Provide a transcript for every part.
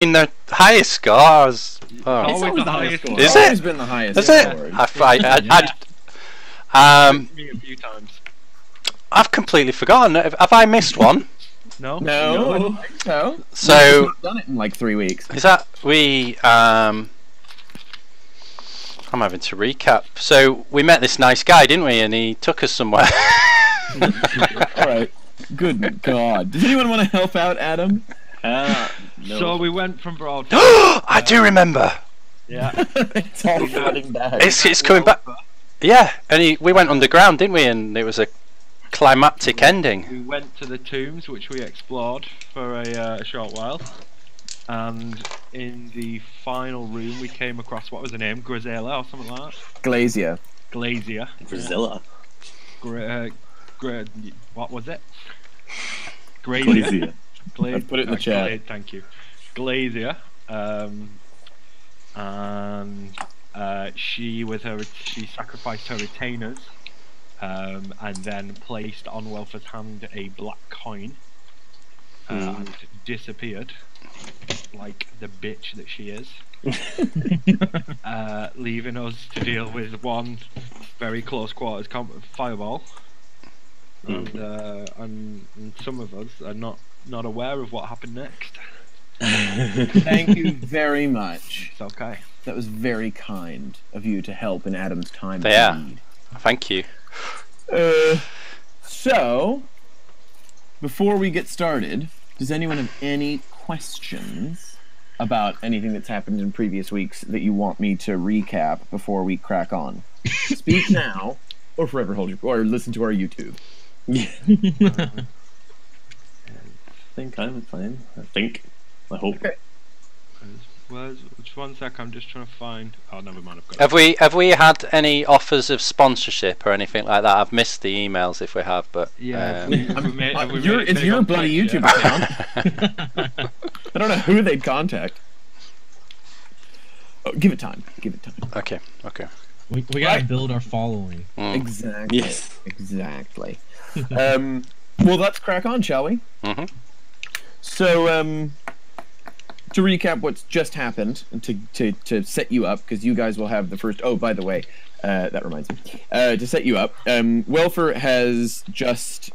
in the highest score. I was, oh. It's always the highest score. Is It's it? always been the highest. Is it? Me a few times. I've completely forgotten. Have I missed one? No. No, I don't think so. So We've done it in like 3 weeks. is that we? I'm having to recap. So we met this nice guy, didn't we? And he took us somewhere. All right. Good God. Does anyone want to help out, Adam? No. So we went from Broad. I do remember. Yeah. It's all flooding back. It's coming back. Yeah, and we went underground, didn't we? And it was a climactic ending. We went to the tombs, which we explored for a short while, and in the final room we came across, what was the name? Grisella or something like that. Glazier. Glazier. Brazilla. What was it? Glazier. I've put it in the chat. Thank you. Glazier. And she sacrificed her retainers, and then placed on Welfer's hand a black coin, and disappeared like the bitch that she is, leaving us to deal with one very close quarters fireball, and some of us are not aware of what happened next. Thank you very much. It's okay. That was very kind of you to help in Adam's time of Yeah. need. Thank you. So, before we get started, does anyone have any questions about anything that's happened in previous weeks that you want me to recap before we crack on? Speak now, or forever hold your, or listen to our YouTube. I think I'm fine. I hope. Okay. Just 1 sec, I'm just trying to find. Oh, never mind. I've got Have we had any offers of sponsorship or anything like that? I've missed the emails if we have, but Yeah, It's your bloody YouTube account. I don't know who they'd contact. Oh, give it time. Give it time. okay. We gotta build our following. Exactly. Yes. Exactly. Well, let's crack on, shall we? Mhm. So, to recap what's just happened, and to set you up, because you guys will have the first. Oh, by the way, that reminds me. To set you up, Welfer has just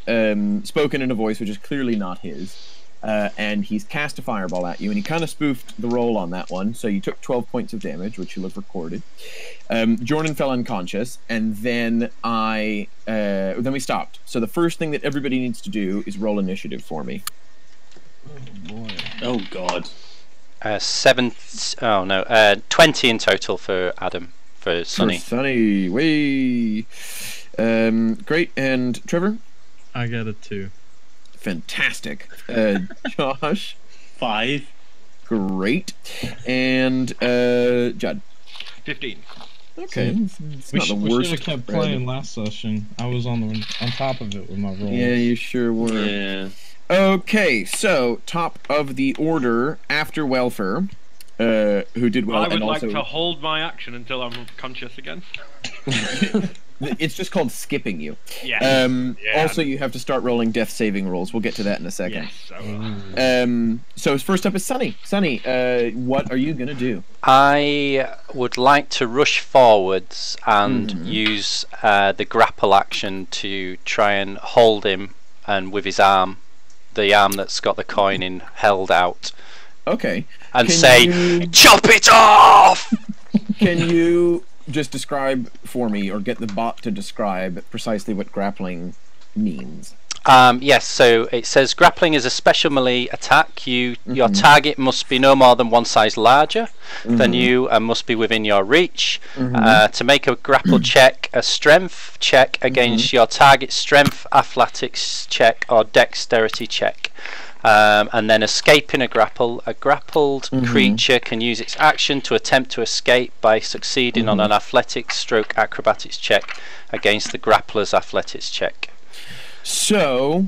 spoken in a voice which is clearly not his, and he's cast a fireball at you, and he kind of spoofed the roll on that one. So you took 12 points of damage, which you'll have recorded. Jordan fell unconscious, and then then we stopped. So the first thing that everybody needs to do is roll initiative for me. Oh boy. Oh God. 20 in total for Adam, for Sonny. For Sonny, way. Great, and Trevor? I got a 2. Fantastic. Josh? 5. Great. And Judd? 15. Okay, it's We not the should worst. have kept spread. playing last session. I was on top of it with my roll. Yeah, you sure were. Yeah. Okay, so top of the order after Welfer, who did well, I would and like also to hold my action until I'm conscious again. it's just called skipping you. Yeah. Also, you have to start rolling death saving rolls. We'll get to that in a second. Yes. So first up is Sonny. Sonny, what are you gonna do? I would like to rush forwards and use the grapple action to try and hold him, and with his arm, the arm that's got the coin in, held out, Okay. and Can say, you- "Chop it off!" Can you just describe for me, or get the bot to describe precisely what grappling means? Yes, so it says grappling is a special melee attack. Your target must be no more than one size larger than you and must be within your reach. To make a grapple check, a strength check against your target's strength, athletics check, or dexterity check. And then escaping a grapple. A grappled creature can use its action to attempt to escape by succeeding on an athletics stroke acrobatics check against the grappler's athletics check. So,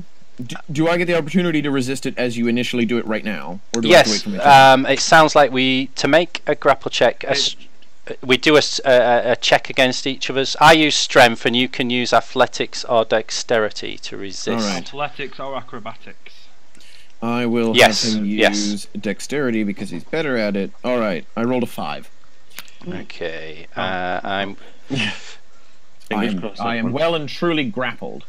do I get the opportunity to resist it as you initially do it right now? Or do I have to wait Yes, for my turn? it sounds like to make a grapple check, we do a check against each of us. I use strength, and you can use athletics or dexterity to resist. All right. Athletics or acrobatics? I will Yes, have him yes. use dexterity because he's better at it. All right, I rolled a 5. Okay. I'm. Fingers crossed. I am well and truly grappled.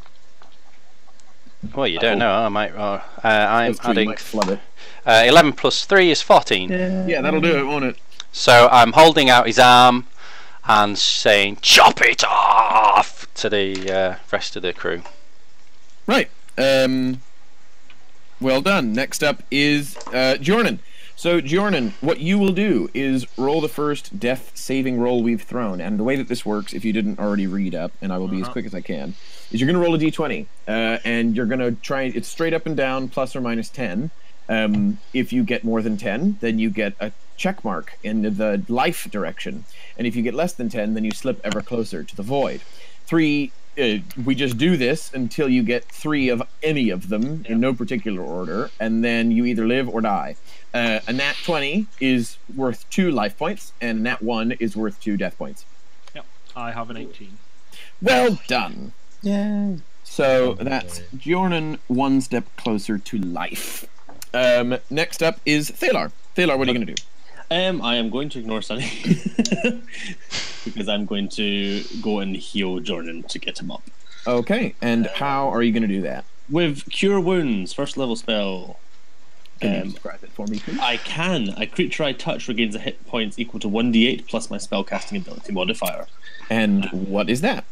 Well, you don't know. I might. I'm That's true, you adding. might flub it. 11 plus 3 is 14. Yeah, that'll do it, won't it? So I'm holding out his arm and saying, "Chop it off!" to the rest of the crew. Right. Well done. Next up is Jordan. So, Jordan, what you will do is roll the first death saving roll we've thrown. And the way that this works, if you didn't already read up, and I will be as quick as I can, is you're going to roll a d20. And you're going to try, it's straight up and down, plus or minus 10. If you get more than 10, then you get a check mark in the life direction. And if you get less than 10, then you slip ever closer to the void. 3... we just do this until you get 3 of any of them in no particular order, and then you either live or die. A nat 20 is worth 2 life points, and a nat 1 is worth 2 death points. Yep, I have an 18. Well done. Yeah. So that's Jordan 1 step closer to life. Next up is Thalar. Thalar, what are you going to do? I am going to ignore Sunny because I'm going to go and heal Jordan to get him up. Okay, and how are you going to do that? With Cure Wounds, first level spell. Can you describe it for me, please? I can. A creature I touch regains a hit points equal to 1d8 plus my spellcasting ability modifier. And what is that?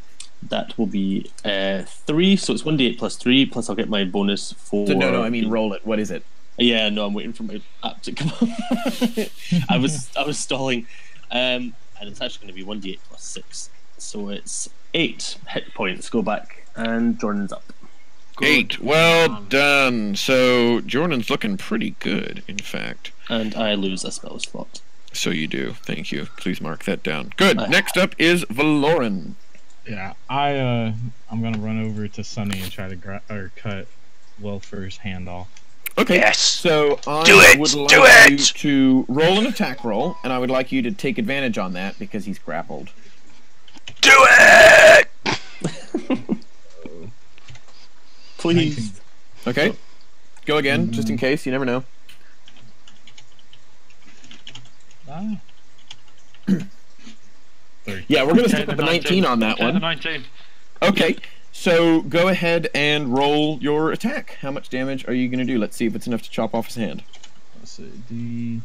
That will be 3, so it's 1d8 plus 3, plus I'll get my bonus for... So, no, I mean roll it. What is it? Yeah, no, I'm waiting for my app to come up. I was stalling. And it's actually going to be 1d8 plus 6. So it's 8 hit points. Go back, and Jordan's up. Good 8. Well man. done. So Jordan's looking pretty good, in fact. And I lose a spell slot. So you do. Thank you. Please mark that down. Good. I- Next up is Valoran. Yeah, I'm gonna run over to Sunny and try to cut Welfer's hand off. Okay. Yes. So I Do it! would like Do you it! to roll an attack roll, and I would like you to take advantage on that because he's grappled. Do it! Please. Okay. Go again, just in case. You never know. Ah. 30. Yeah, we're gonna stick 10 with to the 19 on that 10 to one. 19. Okay. So go ahead and roll your attack. How much damage are you gonna do? Let's see if it's enough to chop off his hand. Let's see,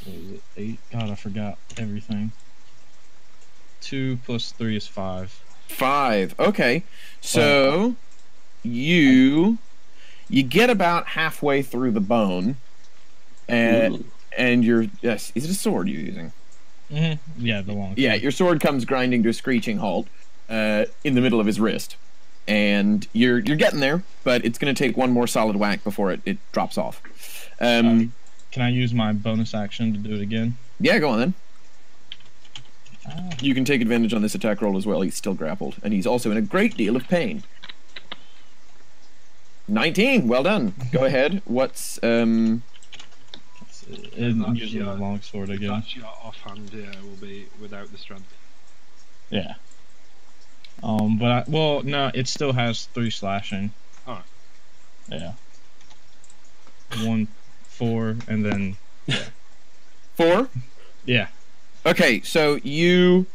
what was it, 8? God, I forgot everything. 2 plus 3 is 5. 5. Okay. So you get about halfway through the bone, and you're yes. Is it a sword you're using? Mm-hmm. Yeah, the long. Yeah, your sword comes grinding to a screeching halt in the middle of his wrist, and you're getting there, but it's going to take one more solid whack before it drops off. Can I use my bonus action to do it again? Yeah, go on then. Ah. You can take advantage on this attack roll as well. He's still grappled, and he's also in a great deal of pain. 19. Well done. Go ahead. What's I'm using a long sword again. That's your offhand will be without the strength. Yeah. But no, it still has 3 slashing. Alright. Yeah. 1, 4, and then 4? yeah. Okay, so you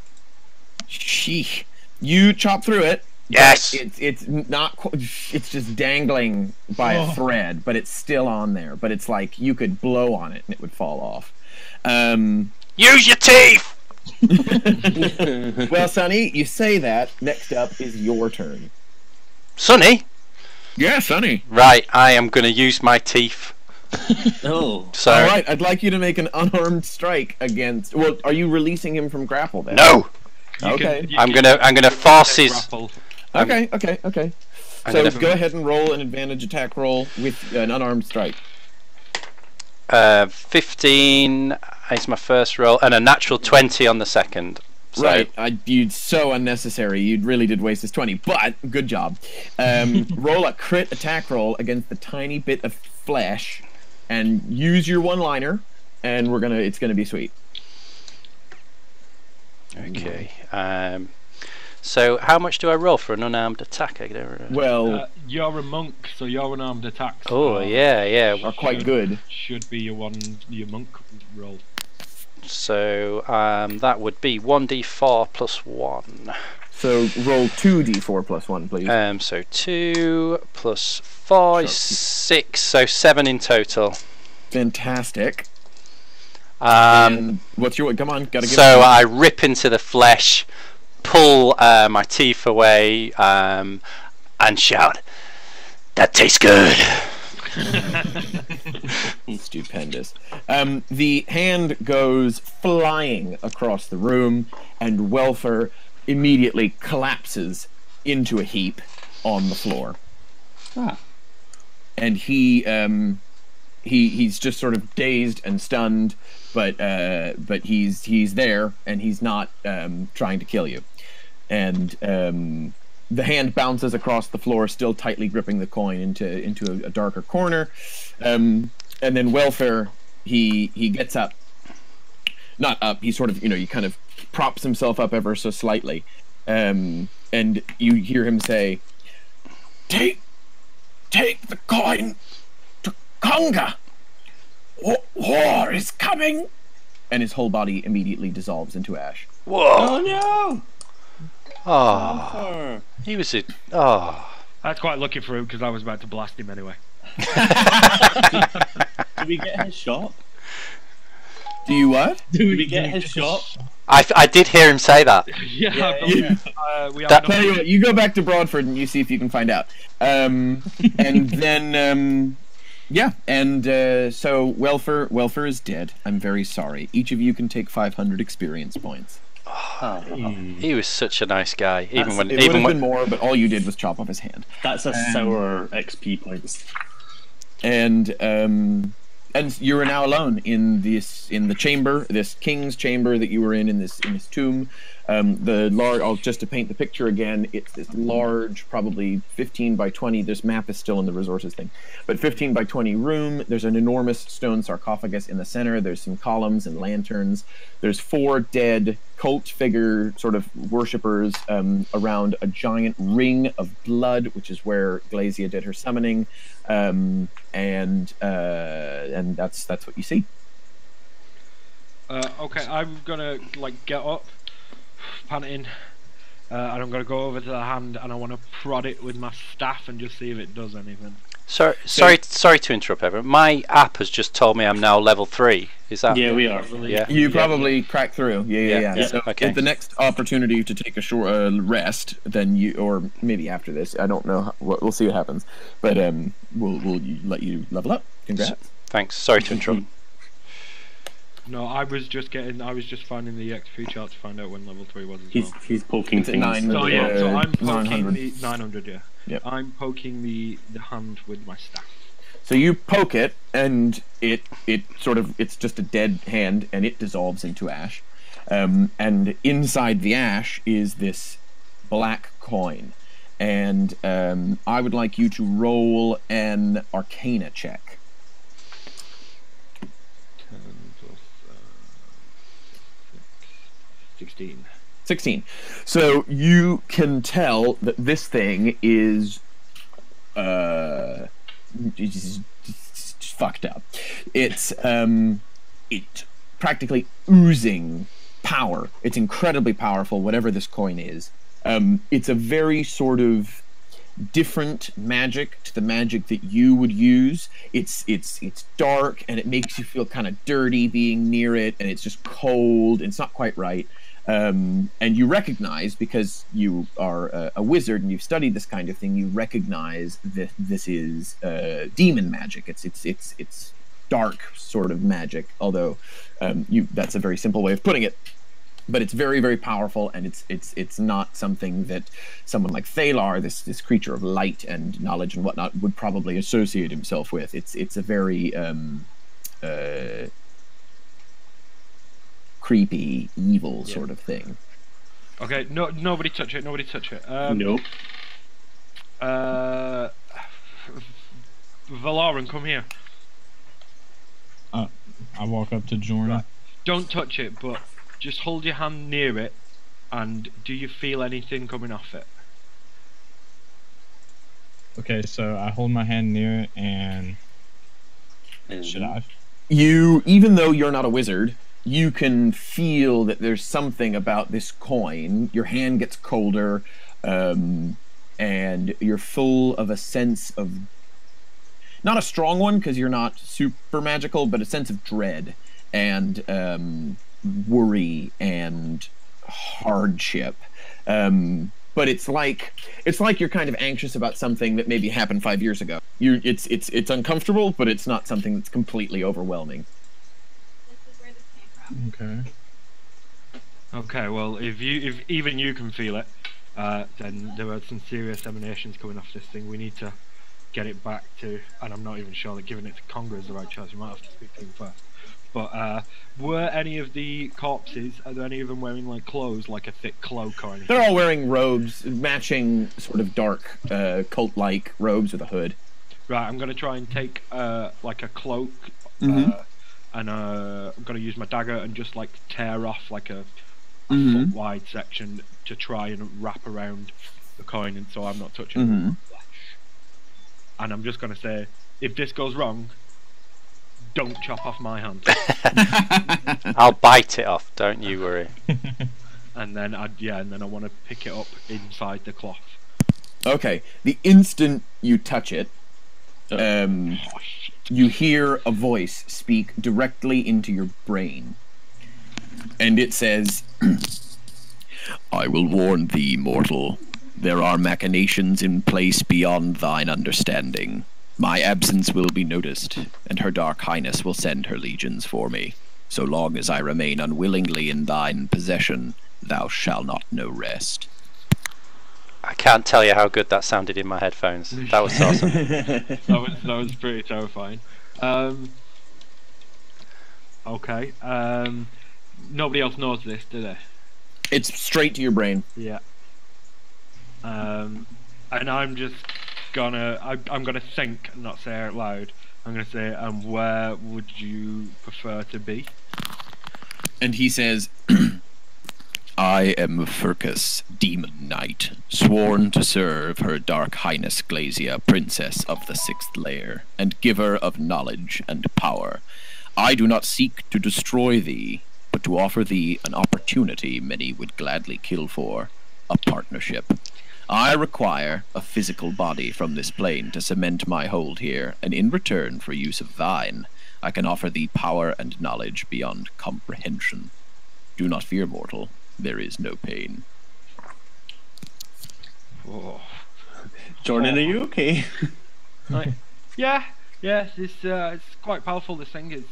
chop through it. Yes. It's not. It's just dangling by a thread, but it's still on there. But it's like you could blow on it and it would fall off. Use your teeth! Well, Sonny, you say that. Next up is your turn. Sonny? Yeah, Sonny. Right, I am going to use my teeth. Oh. So, All right, I'd like you to make an unarmed strike against. Well, are you releasing him from grapple then? no! Okay. I'm gonna force his. Grapple. Okay. I'm So gonna- go ahead and roll an advantage attack roll with an unarmed strike. 15 is my first roll, and a natural 20 on the second. So, Right, you'd so unnecessary. You really did waste his 20, but good job. Roll a crit attack roll against the tiny bit of flesh, and use your one-liner, and it's gonna be sweet. Okay. So how much do I roll for an unarmed attack? I don't Well, You're a monk, so your unarmed attacks. Oh yeah. are quite good. Should be your monk roll. So that would be 1d4 plus 1. So roll 2d4 plus 1, please. So 2 plus 4 is 6, so 7 in total. Fantastic. Um, And what's your... Come on, gotta get... so I rip into the flesh, pull my teeth away, and shout, "That tastes good!" Stupendous. The hand goes flying across the room, and Welfer immediately collapses into a heap on the floor. Ah. And he's just sort of dazed and stunned, but he's there, and he's not trying to kill you. And the hand bounces across the floor, still tightly gripping the coin into a darker corner. And then Welfare, he gets up. Not up, he sort of, he kind of props himself up ever so slightly. And you hear him say, Take the coin to Conga! War is coming! And his whole body immediately dissolves into ash. Whoa! Oh no! Oh, he was a... Oh. That's quite lucky for him because I was about to blast him anyway. Did we get his shot? Do you what? Did we get his shot? I did hear him say that. Yeah, we have Tell you what, you go back to Broadford and you see if you can find out. And then, so Welfer is dead. I'm very sorry. Each of you can take 500 experience points. He was such a nice guy. It would have been more, but all you did was chop off his hand. That's a sour XP points. And you are now alone in the chamber, this king's chamber that you were in this tomb. Just to paint the picture again, it's this large, probably 15 by 20. This map is still in the resources thing, but 15 by 20 room. There's an enormous stone sarcophagus in the center. There's some columns and lanterns. There's 4 dead cult figure sort of worshippers around a giant ring of blood, which is where Glazia did her summoning, and that's what you see. Okay, I'm gonna get up, panting, and I'm gonna go over to the hand and I want to prod it with my staff and just see if it does anything. Sorry to interrupt, everyone. My app has just told me I'm now level 3. Is that? Yeah, we are. Yeah. You probably cracked through. Yeah. So okay. at the next opportunity to take a short rest, then or maybe after this, I don't know. We'll see what happens. But we'll let you level up. Congrats. Thanks. Sorry to interrupt. No, I was just finding the XP chart to find out when level 3 was as well. He's poking It's at things. 9. So yeah, so I'm poking 900. the 900. Yeah. Yep. I'm poking the hand with my staff. So you poke it, and it it's just a dead hand, and it dissolves into ash. And inside the ash is this black coin, and I would like you to roll an Arcana check. 10 plus 16. 16. So you can tell that this thing is fucked up. It's practically oozing power. It's incredibly powerful, whatever this coin is. It's a very sort of different magic to the magic that you would use. It's dark, and it makes you feel kind of dirty being near it, and it's just cold. It's not quite right. And you recognize, because you are a wizard and you've studied this kind of thing, you recognize that this is demon magic. It's dark sort of magic, although that's a very simple way of putting it. But it's very, very powerful, and it's not something that someone like Thalar, this creature of light and knowledge and whatnot, would probably associate himself with. It's a very creepy, evil sort of thing. Okay, no, nobody touch it. Nobody touch it. Nope. Valarin, come here. I walk up to Jordan. Right. Don't touch it, but just hold your hand near it And do you feel anything coming off it? Okay, so I hold my hand near it, and should I? Even though you're not a wizard, you can feel that there's something about this coin. Your hand gets colder, and you're full of a sense of, not a strong one because you're not super magical, but a sense of dread and worry and hardship. But it's like you're kind of anxious about something that maybe happened 5 years ago. It's uncomfortable, but it's not something that's completely overwhelming. Okay. Okay, well, if even you can feel it, then there are some serious emanations coming off this thing. We need to get it back to, and I'm not even sure that giving it to Conga is the right choice. We might have to speak to him first. But were any of the corpses, are there any of them wearing like clothes, like a thick cloak or anything? They're all wearing robes, matching sort of dark, cult-like robes with a hood. Right, I'm going to try and take like a cloak, and I'm going to use my dagger and just like tear off like a foot wide section to try and wrap around the coin, and so I'm not touching the flesh. And I'm just going to say, if this goes wrong, don't chop off my hand. I'll bite it off, don't you worry. And then I want to pick it up inside the cloth. Okay, the instant you touch it, you hear a voice speak directly into your brain. And it says, I will warn thee, mortal. There are machinations in place beyond thine understanding. My absence will be noticed, and her dark highness will send her legions for me. So long as I remain unwillingly in thine possession, thou shalt not know rest. I can't tell you how good that sounded in my headphones. That was awesome. that was pretty terrifying. Okay. Nobody else knows this, do they? It's straight to your brain. Yeah. And I'm just gonna I'm gonna think and not say it out loud. I'm gonna say, where would you prefer to be? And he says, I am Furcus, Demon Knight, sworn to serve her dark highness Glacia, princess of the sixth layer, and giver of knowledge and power. I do not seek to destroy thee, but to offer thee an opportunity many would gladly kill for, a partnership. I require a physical body from this plane to cement my hold here, and in return for use of thine, I can offer thee power and knowledge beyond comprehension. Do not fear, mortal. There is no pain. Oh. Jordan, are you okay? Yeah. It's quite powerful. This thing it's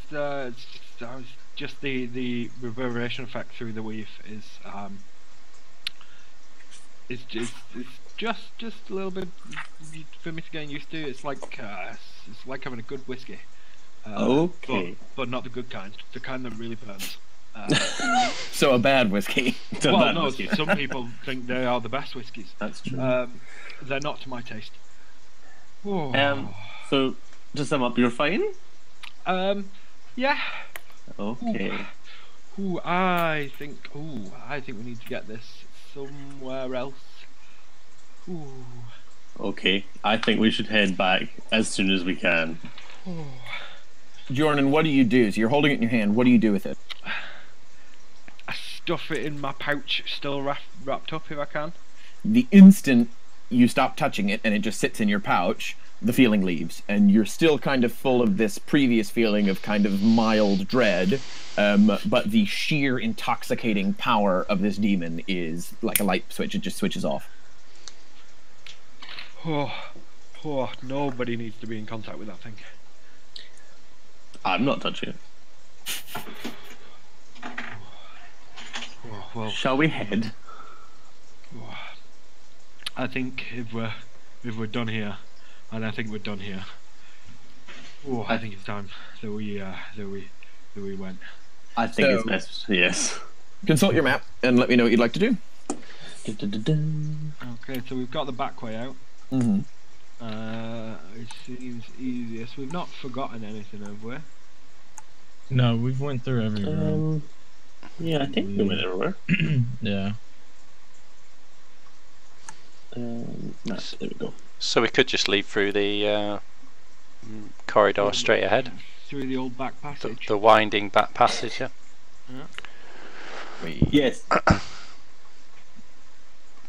just the reverberation effect through the weave is it's just a little bit for me to get used to. It's like having a good whiskey. Okay. But not the good kind. The kind that really burns. So a bad whiskey. Whiskey. Some people think they are the best whiskies. That's true. They're not to my taste. So to sum up, you're fine? Yeah. Okay. I think we need to get this somewhere else. Okay, I think we should head back as soon as we can. Jordan, what do you do? So you're holding it in your hand. What do you do with it? I stuff it in my pouch, still wrapped up if I can. The instant you stop touching it and it just sits in your pouch, the feeling leaves, and you're still kind of full of this previous feeling of kind of mild dread, but the sheer intoxicating power of this demon is like a light switch. It just switches off. Nobody needs to be in contact with that thing. I'm not touching it. Well, shall we head? I think if we're done here, and I think we're done here. I think it's time that we went. I think it's best. Yes. Consult your map and let me know what you'd like to do. Okay, so we've got the back way out. Mm-hmm. It seems easiest. We've not forgotten anything, have we? No, we've went through every room. Yeah, I think we went everywhere. Yeah. There we go. So we could just lead through the corridor straight ahead. Through the old back passage. The winding back passage, yeah. Yes.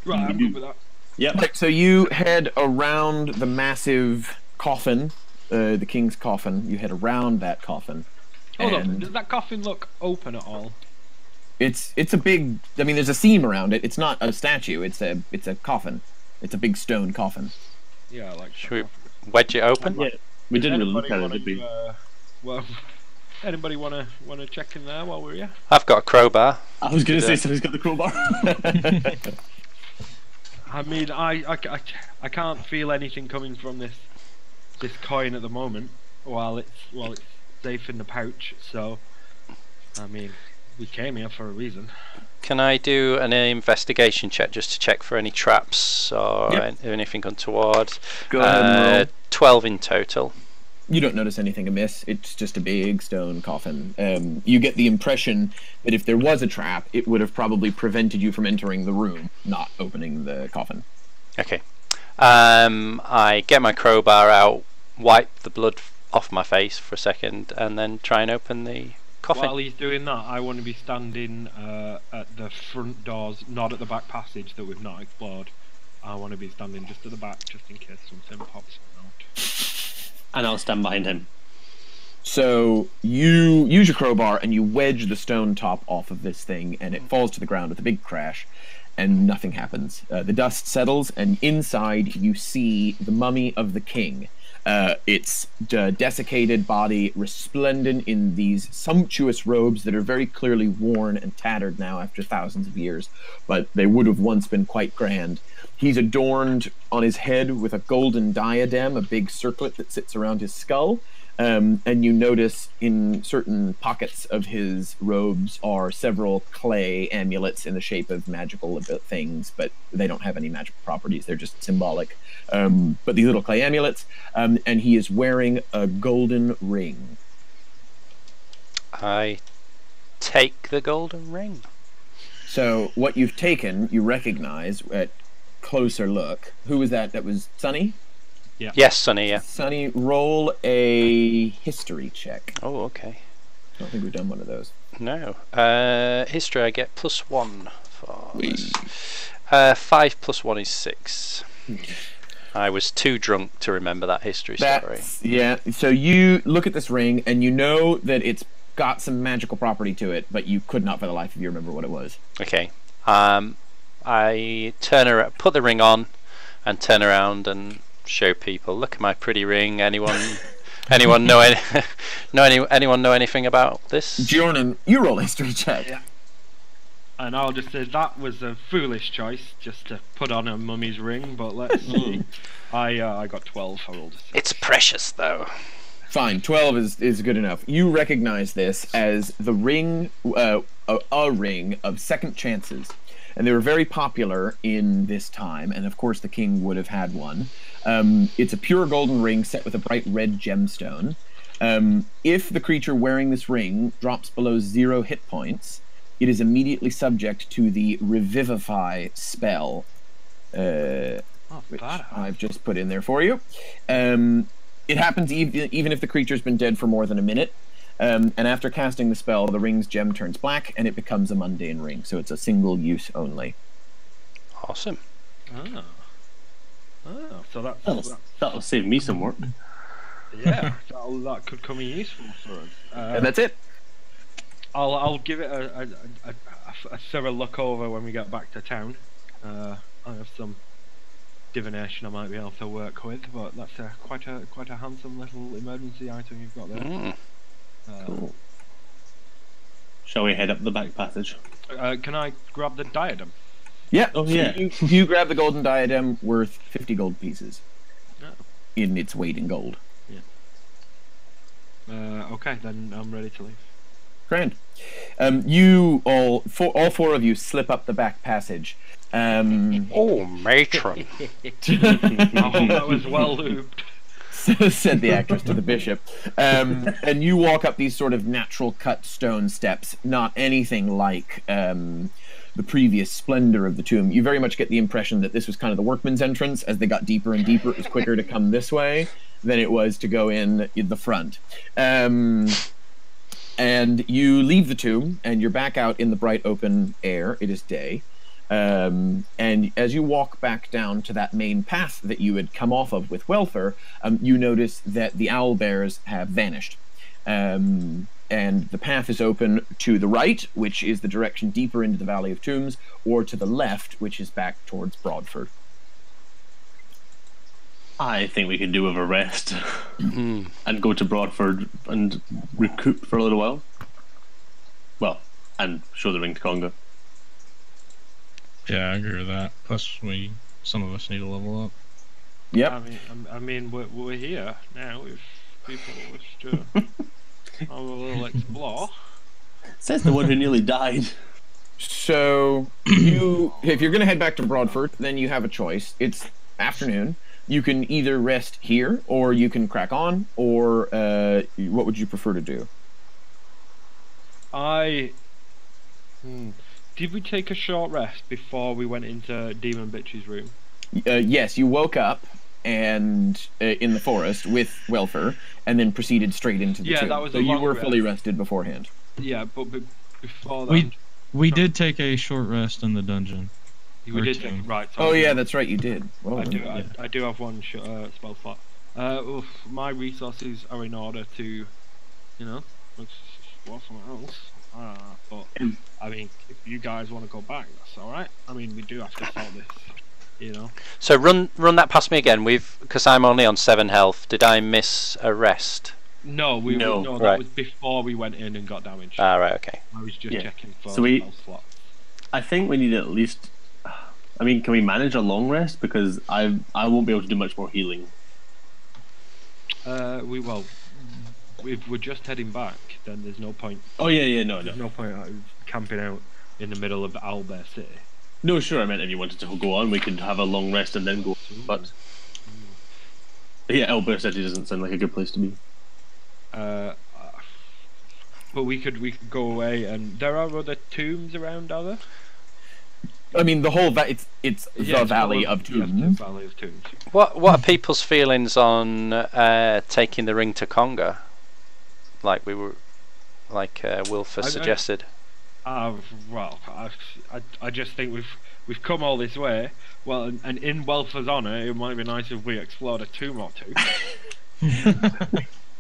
Right, I'm good with that. Yep. Right, so you head around the massive coffin, the king's coffin. You head around that coffin. Hold and on, does that coffin look open at all? It's a big. I mean, there's a seam around it. It's not a statue. It's a coffin. It's a big stone coffin. Yeah, I like. Should we wedge it open? Yeah. We didn't really look at it, did we? Well, anybody wanna check in there while we're here? I've got a crowbar. I was going to say somebody's got the crowbar. I mean, I can't feel anything coming from this coin at the moment while it's safe in the pouch. So, I mean, we came here for a reason. Can I do an investigation check just to check for any traps or anything untoward? Go ahead and roll. 12 in total. You don't notice anything amiss. It's just a big stone coffin. You get the impression that if there was a trap, it would have probably prevented you from entering the room, not opening the coffin. Okay. I get my crowbar out, wipe the blood off my face for a second, and then try and open the coffin. While he's doing that, I want to be standing at the front doors, not at the back passage that we've not explored. I want to be standing just at the back, just in case something pops out. And I'll stand behind him. So you use your crowbar and you wedge the stone top off of this thing, and it falls to the ground with a big crash, and nothing happens. The dust settles, and inside you see the mummy of the king. Its desiccated body resplendent in these sumptuous robes that are very clearly worn and tattered now after thousands of years, but they would have once been quite grand. He's adorned on his head with a golden diadem, a big circlet that sits around his skull, and you notice in certain pockets of his robes are several clay amulets in the shape of magical things, but they don't have any magical properties, they're just symbolic. But these little clay amulets, and he is wearing a golden ring. I take the golden ring. So what you've taken, you recognize at closer look. Who was that? That was Sunny? Yeah. Yes, Sonny, yeah. Sunny, roll a history check. Oh, okay. I don't think we've done one of those. No. History, I get +1 for this. 5 + 1 is 6. I was too drunk to remember that history story. Yeah, so you look at this ring, and you know that it's got some magical property to it, but you could not for the life of you remember what it was. Okay. I put the ring on, and turn around and show people. Look at my pretty ring. Anyone know anyone know anything about this? Jordan, you roll a history check. Yeah. And I'll just say that was a foolish choice, just to put on a mummy's ring. But let's see. I got 12. I rolled a 6. It's precious, though. Fine, 12 is good enough. You recognize this as the ring, a ring of second chances. And they were very popular in this time, and of course the king would have had one. It's a pure golden ring set with a bright red gemstone. If the creature wearing this ring drops below 0 hit points, it is immediately subject to the Revivify spell, which I've just put in there for you. It happens even if the creature's been dead for more than a minute. And after casting the spell, the ring's gem turns black, and it becomes a mundane ring, so it's a single use only. Awesome. So that'll save me some work. Yeah, that could come in useful for us. And that's it. I'll give it a thorough look over when we get back to town. I have some divination I might be able to work with, but that's quite a handsome little emergency item you've got there. Cool. Shall we head up the back passage? Can I grab the diadem? Yeah. Oh, yeah. You grab the golden diadem worth 50 gold pieces. Oh. In its weight in gold. Yeah. Okay, then I'm ready to leave. Grand. You all four of you slip up the back passage. Oh, matron. I hope that was well lubed. Said the actress to the bishop. And you walk up these sort of natural cut stone steps, not anything like the previous splendor of the tomb. You very much get the impression that this was kind of the workman's entrance. As they got deeper and deeper, it was quicker to come this way than it was to go in the front. And you leave the tomb, and you're back out in the bright open air. It is day. And as you walk back down to that main path that you had come off of with Welfer, you notice that the owl bears have vanished. And the path is open to the right, which is the direction deeper into the Valley of Tombs, or to the left, which is back towards Broadford. I think we could do with a rest and go to Broadford and recoup for a little while. Well, and show the ring to Conga. Yeah, I agree with that. Plus, some of us need to level up. Yep. I mean, we're here now. If people wish to have a little explore. Says the one who nearly died. So, if you're going to head back to Broadford, then you have a choice. It's afternoon. You can either rest here, or you can crack on, or what would you prefer to do? Did we take a short rest before we went into Demon Bitch's room? Yes, you woke up and in the forest with Welfer, and then proceeded straight into the tomb. That was so you were fully rested beforehand. Yeah, but before that... We did take a short rest in the dungeon. We did take right. Oh yeah, that's right, you did. Well, I do have one spell slot. My resources are in order to, explore something else. But I mean, if you guys want to go back, that's all right. I mean, we do have to solve this. So run that past me again. Because I'm only on 7 health. Did I miss a rest? No, No, that was before we went in and got damaged. Ah, right, okay. I was just checking for spell slots. I think we need at least. I mean, can we manage a long rest? Because I won't be able to do much more healing. If we're just heading back, then there's no point. Oh yeah, no. There's no point camping out in the middle of Owlbear City. No, sure. I meant if you wanted to go on, we could have a long rest and then go. But yeah, Owlbear City doesn't sound like a good place to be. But we could go away, and there are other tombs around, are there? I mean, the whole it's the Valley of Tombs. Yes, the Valley of Tombs. What are people's feelings on taking the ring to Conga? Like Wilfer suggested. Well, I just think we've come all this way. Well, and in Welfer's honour, it might be nice if we explored a tomb or two.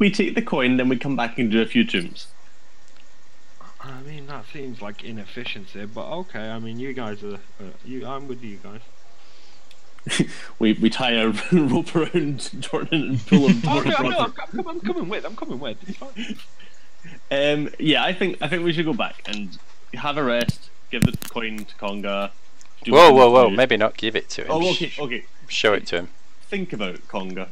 We take the coin, then we come back and do a few tombs. I mean, that seems like inefficiency, but okay. I mean, you guys are. I'm with you guys. we tie a rope around Jordan and pull him. I'm coming with. It's fine. Yeah, I think we should go back and have a rest. Give the coin to Conga. Whoa! Maybe not give it to him. Oh, okay. Show it to him. Think about Conga.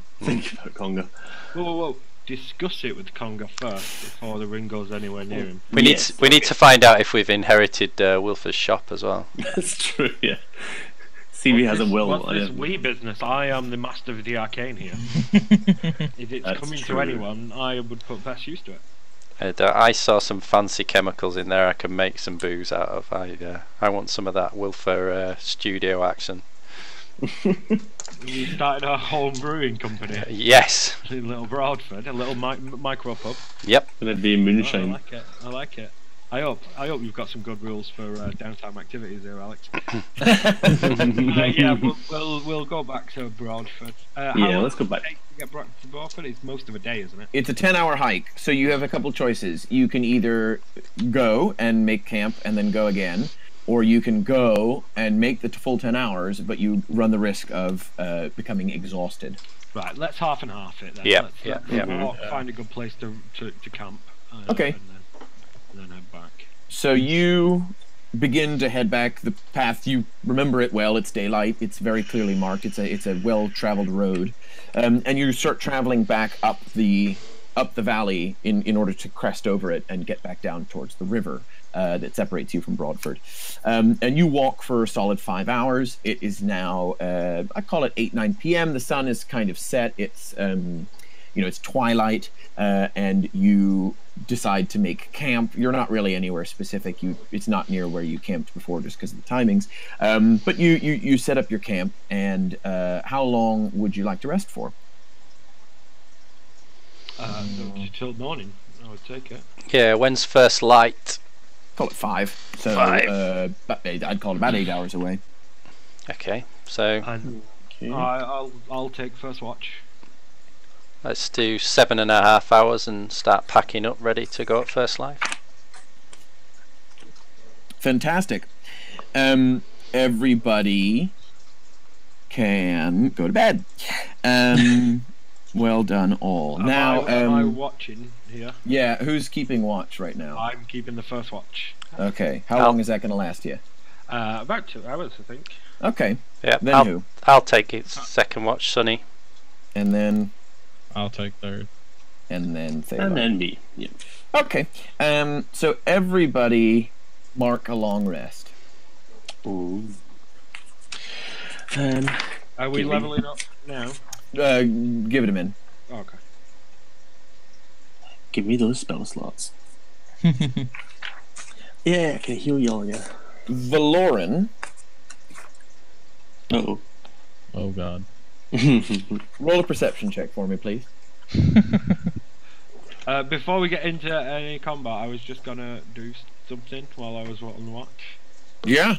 Whoa! Discuss it with Conga first before the ring goes anywhere near him. We need to find out if we've inherited Wilfer's shop as well. That's true. Yeah. CV has a will. What's this wee business? I am the master of the arcane here. If it's coming to anyone, I would put best use to it. I saw some fancy chemicals in there I can make some booze out of. I want some of that Wilfer studio action. You started a home brewing company. Yes. In Little Broadford, a little micro pub. Yep. Gonna be moonshine. I like it. I hope you've got some good rules for downtime activities here, Alex. Yeah, we'll go back to Broadford. Let's go back. To get back to Broadford, it's most of a day, isn't it? It's a 10-hour hike, so you have a couple choices. You can either go and make camp and then go again, or you can go and make the full 10 hours, but you run the risk of becoming exhausted. Right, let's half and half it then. Yeah. Find a good place to camp. Okay. And then head back. So you begin to head back. The path, you remember it well. It's daylight. It's very clearly marked. It's a well-traveled road, and you start traveling back up the valley in order to crest over it and get back down towards the river that separates you from Broadford. And you walk for a solid 5 hours. It is now I call it 8-9 p.m. The sun is kind of set. it's twilight, and you decide to make camp. You're not really anywhere specific. It's not near where you camped before, just because of the timings. But you set up your camp, and how long would you like to rest for? Till morning. I would take it. Yeah, when's first light? Call it 5. So 5. I'd call it about 8 hours away. Okay, so And Okay. I'll take first watch. let's do 7.5 hours and start packing up, ready to go at first light. Fantastic. Everybody can go to bed. Well done, all. Now, am I watching here? yeah, who's keeping watch right now? I'm keeping the first watch. Okay, how long is that going to last you? About 2 hours, I think. Okay, Yeah, then who? I'll take it. Second watch, Sonny. And then I'll take third. Theta. And then me. Yeah. Okay, so everybody mark a long rest. Ooh. Are we leveling up now? Give it a min. Oh, okay. Give me those spell slots. Yeah, I can heal y'all, yeah. Valoran, Uh-oh. Oh god. roll a perception check for me, please. Before we get into any combat, I was just gonna do something while I was on watch. Yeah.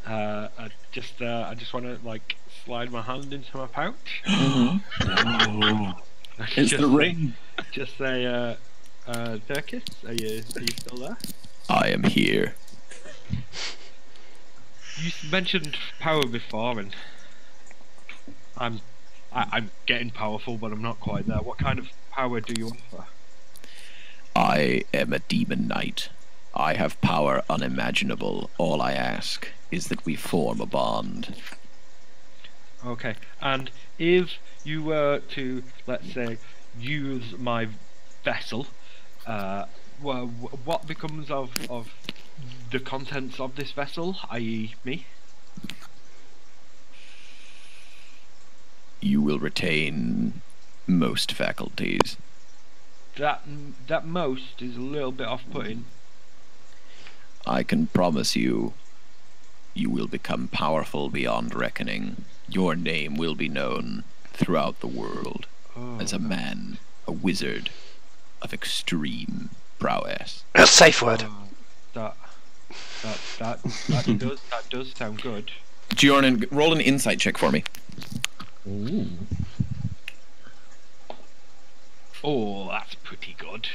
I just want to like slide my hand into my pouch. It's the ring. Just say, Turkis, are you still there? I am here. You mentioned power before, and I'm getting powerful, but I'm not quite there. What kind of power do you offer? I am a demon knight. I have power unimaginable. All I ask is that we form a bond. Okay, and if you were to, let's say, use my vessel, well, what becomes of the contents of this vessel, i.e. me? You will retain most faculties. That most is a little bit off-putting. I can promise you, you will become powerful beyond reckoning. Your name will be known throughout the world as a man, a wizard of extreme prowess. A safe word. That does sound good. Giornan, roll an insight check for me. Ooh. Oh, that's pretty good.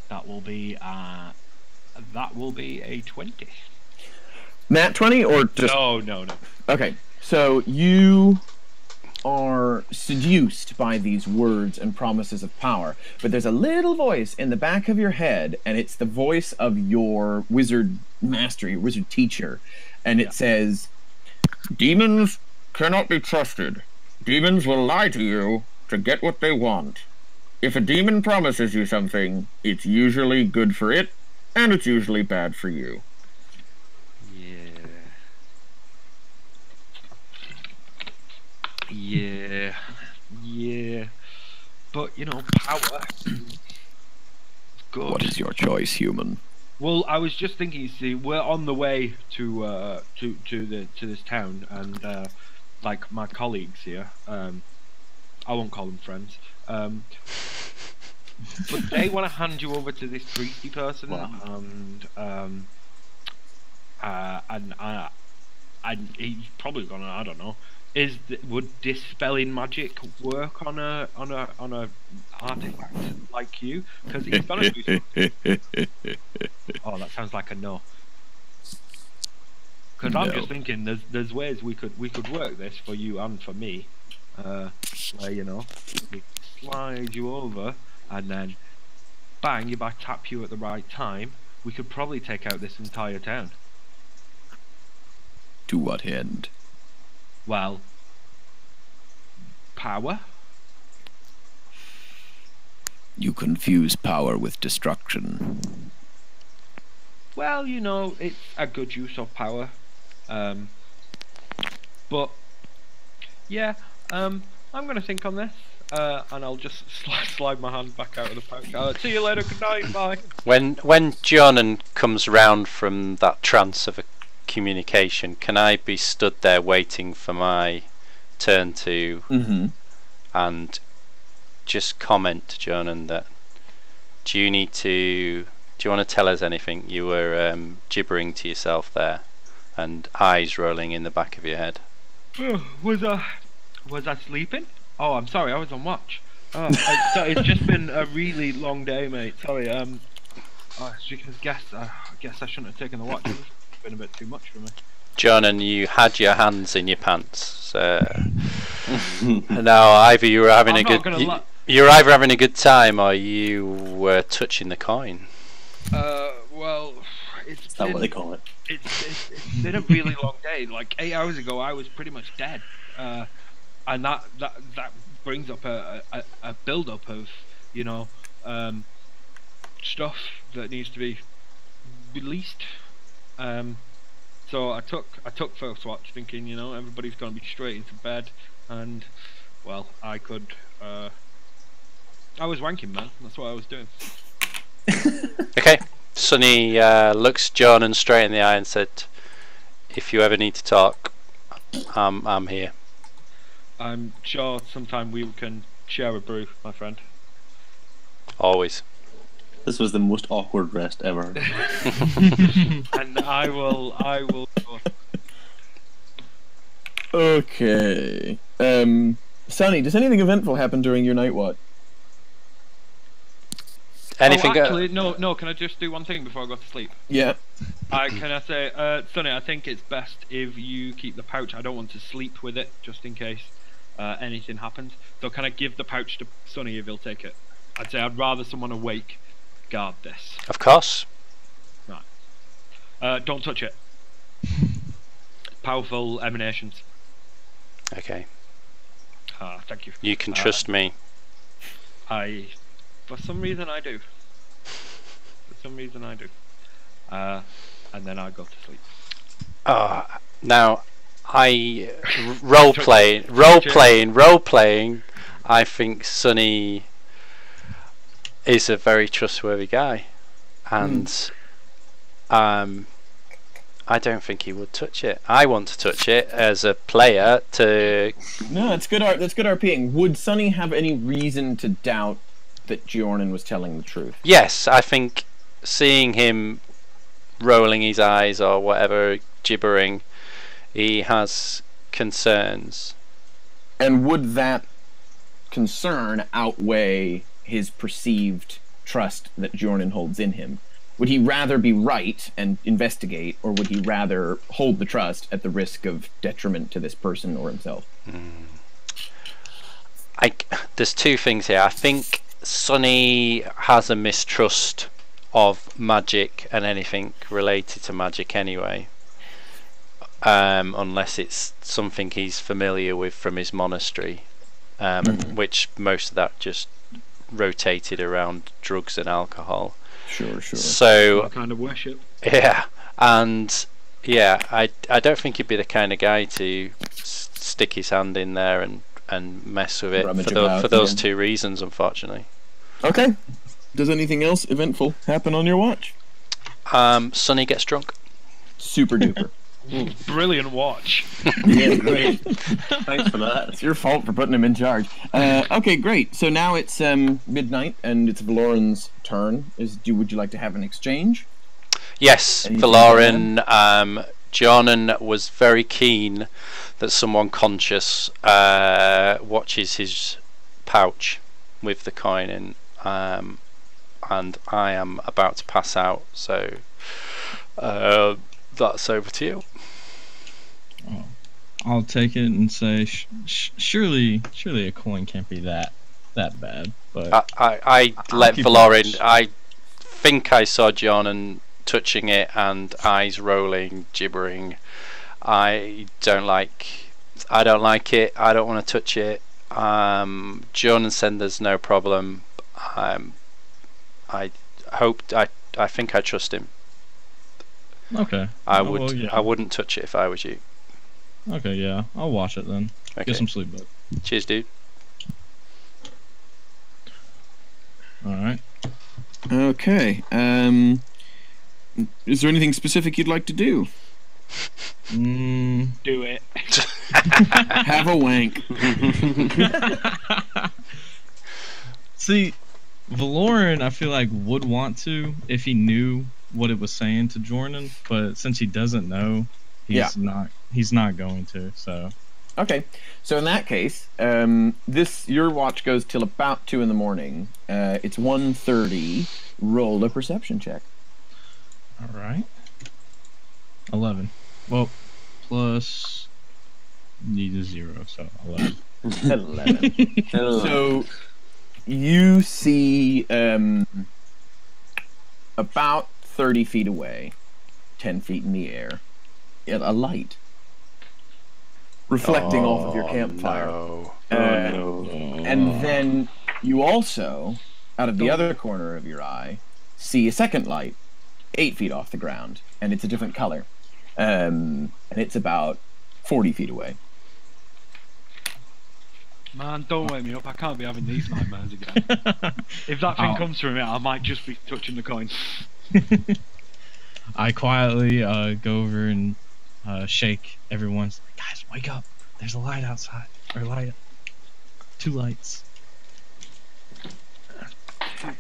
That will be a 20. Nat 20 or just... No. Okay, so you are seduced by these words and promises of power, but there's a little voice in the back of your head, and it's the voice of your wizard master, your wizard teacher, and it says, "Demons cannot be trusted. Demons will lie to you to get what they want. If a demon promises you something, it's usually good for it, and it's usually bad for you." Yeah. But power. Good. What is your choice, human? Well, I was just thinking. You see, we're on the way to this town, and like my colleagues here. I won't call them friends. But they want to hand you over to this priesty person, and he's probably gonna, I don't know. Would dispelling magic work on a artifact like you? Because he's gonna do something. Oh, that sounds like a no. Because I'm just thinking, there's ways we could work this for you and for me, where we slide you over, and then bang, if I tap you at the right time, we could probably take out this entire town. To what end? Well, power. You confuse power with destruction. Well, it's a good use of power. But yeah, I'm gonna think on this. and I'll just slide my hand back out of the pouch. See you later. Good night. Bye. When Jonan comes round from that trance of a communication, can I be stood there waiting for my turn to and just comment to Jonan that do you want to tell us anything? You were gibbering to yourself there and eyes rolling in the back of your head. Was I sleeping? Oh, I'm sorry, I was on watch. It's just been a really long day, mate. Sorry. As you can guess, I guess I shouldn't have taken the watch. It's been a bit too much for me. Jonan, you had your hands in your pants. Now either you were having you're either having a good time or you were touching the coin. Well, it's Is that what they call it? It's been a really long day. Like 8 hours ago, I was pretty much dead, and that brings up a build up of stuff that needs to be released. So I took first watch, thinking everybody's gonna be straight into bed, and well, I was wanking, man. That's what I was doing. Okay. Sonny looks Jonan straight in the eye and said, "If you ever need to talk, I'm here." I'm sure sometime we can share a brew, my friend. Always. This was the most awkward rest ever. And I will. Okay. Sonny, does anything eventful happen during your night watch? Anything? Actually, no. Can I just do one thing before I go to sleep? Yeah. Can I say, Sonny? I think it's best if you keep the pouch. I don't want to sleep with it, just in case anything happens. So can I give the pouch to Sonny if he'll take it? I'd say I'd rather someone awake guard this. Of course. Right. Don't touch it. Powerful emanations. Okay. Thank you. You can trust me. For some reason I do. And then I go to sleep. Now, role playing. I think Sonny is a very trustworthy guy, and I don't think he would touch it. I want to touch it as a player to. No, that's good. That's good RPing. Would Sonny have any reason to doubt that Giornan was telling the truth? Yes, I think seeing him rolling his eyes or whatever, gibbering, he has concerns. And would that concern outweigh his perceived trust that Giornan holds in him? Would he rather be right and investigate, or would he rather hold the trust at the risk of detriment to this person or himself? There's two things here. I think Sonny has a mistrust of magic and anything related to magic anyway, unless it's something he's familiar with from his monastery, which most of that just rotated around drugs and alcohol. Sure. So what kind of worship? Yeah, and yeah, I don't think he'd be the kind of guy to stick his hand in there and mess with it for those two reasons, unfortunately. Okay. Does anything else eventful happen on your watch? Sonny gets drunk. Super duper. Brilliant watch. Yeah, great. Thanks for that. It's your fault for putting him in charge. Okay, great. So now it's midnight and it's Valoran's turn. Would you like to have an exchange? Yes, Valoran. Jonan was very keen that someone conscious watches his pouch with the coin in, and I am about to pass out. So that's over to you. I'll take it and say, surely a coin can't be that bad. But I let Valoran. I think I saw Jonan touching it and eyes rolling, gibbering. I don't like it. I don't want to touch it. Jonan said there's no problem. I think I trust him. Okay. I wouldn't touch it if I was you. Okay, yeah. I'll watch it then. Okay. Get some sleep, bud. Cheers, dude. All right. Okay. Is there anything specific you'd like to do? Do it. Have a wank. See, Valoran, I feel like would want to if he knew what it was saying to Jordan, but since he doesn't know, he's not going to. So Okay, so in that case, your watch goes till about 2 in the morning. It's 1:30. Roll a perception check. all right. 11. Well, plus need a 0, so 11. 11. So you see about 30 feet away, 10 feet in the air, a light reflecting off of your campfire. No. And then you also, out of the other corner of your eye, see a second light 8 feet off the ground, and it's a different color. And it's about 40 feet away. Man, don't wake me up. I can't be having these nightmares again. If that thing comes from it, I might just be touching the coin. I quietly go over and shake everyone's. Guys, wake up! There's a light outside. Or light. 2 lights.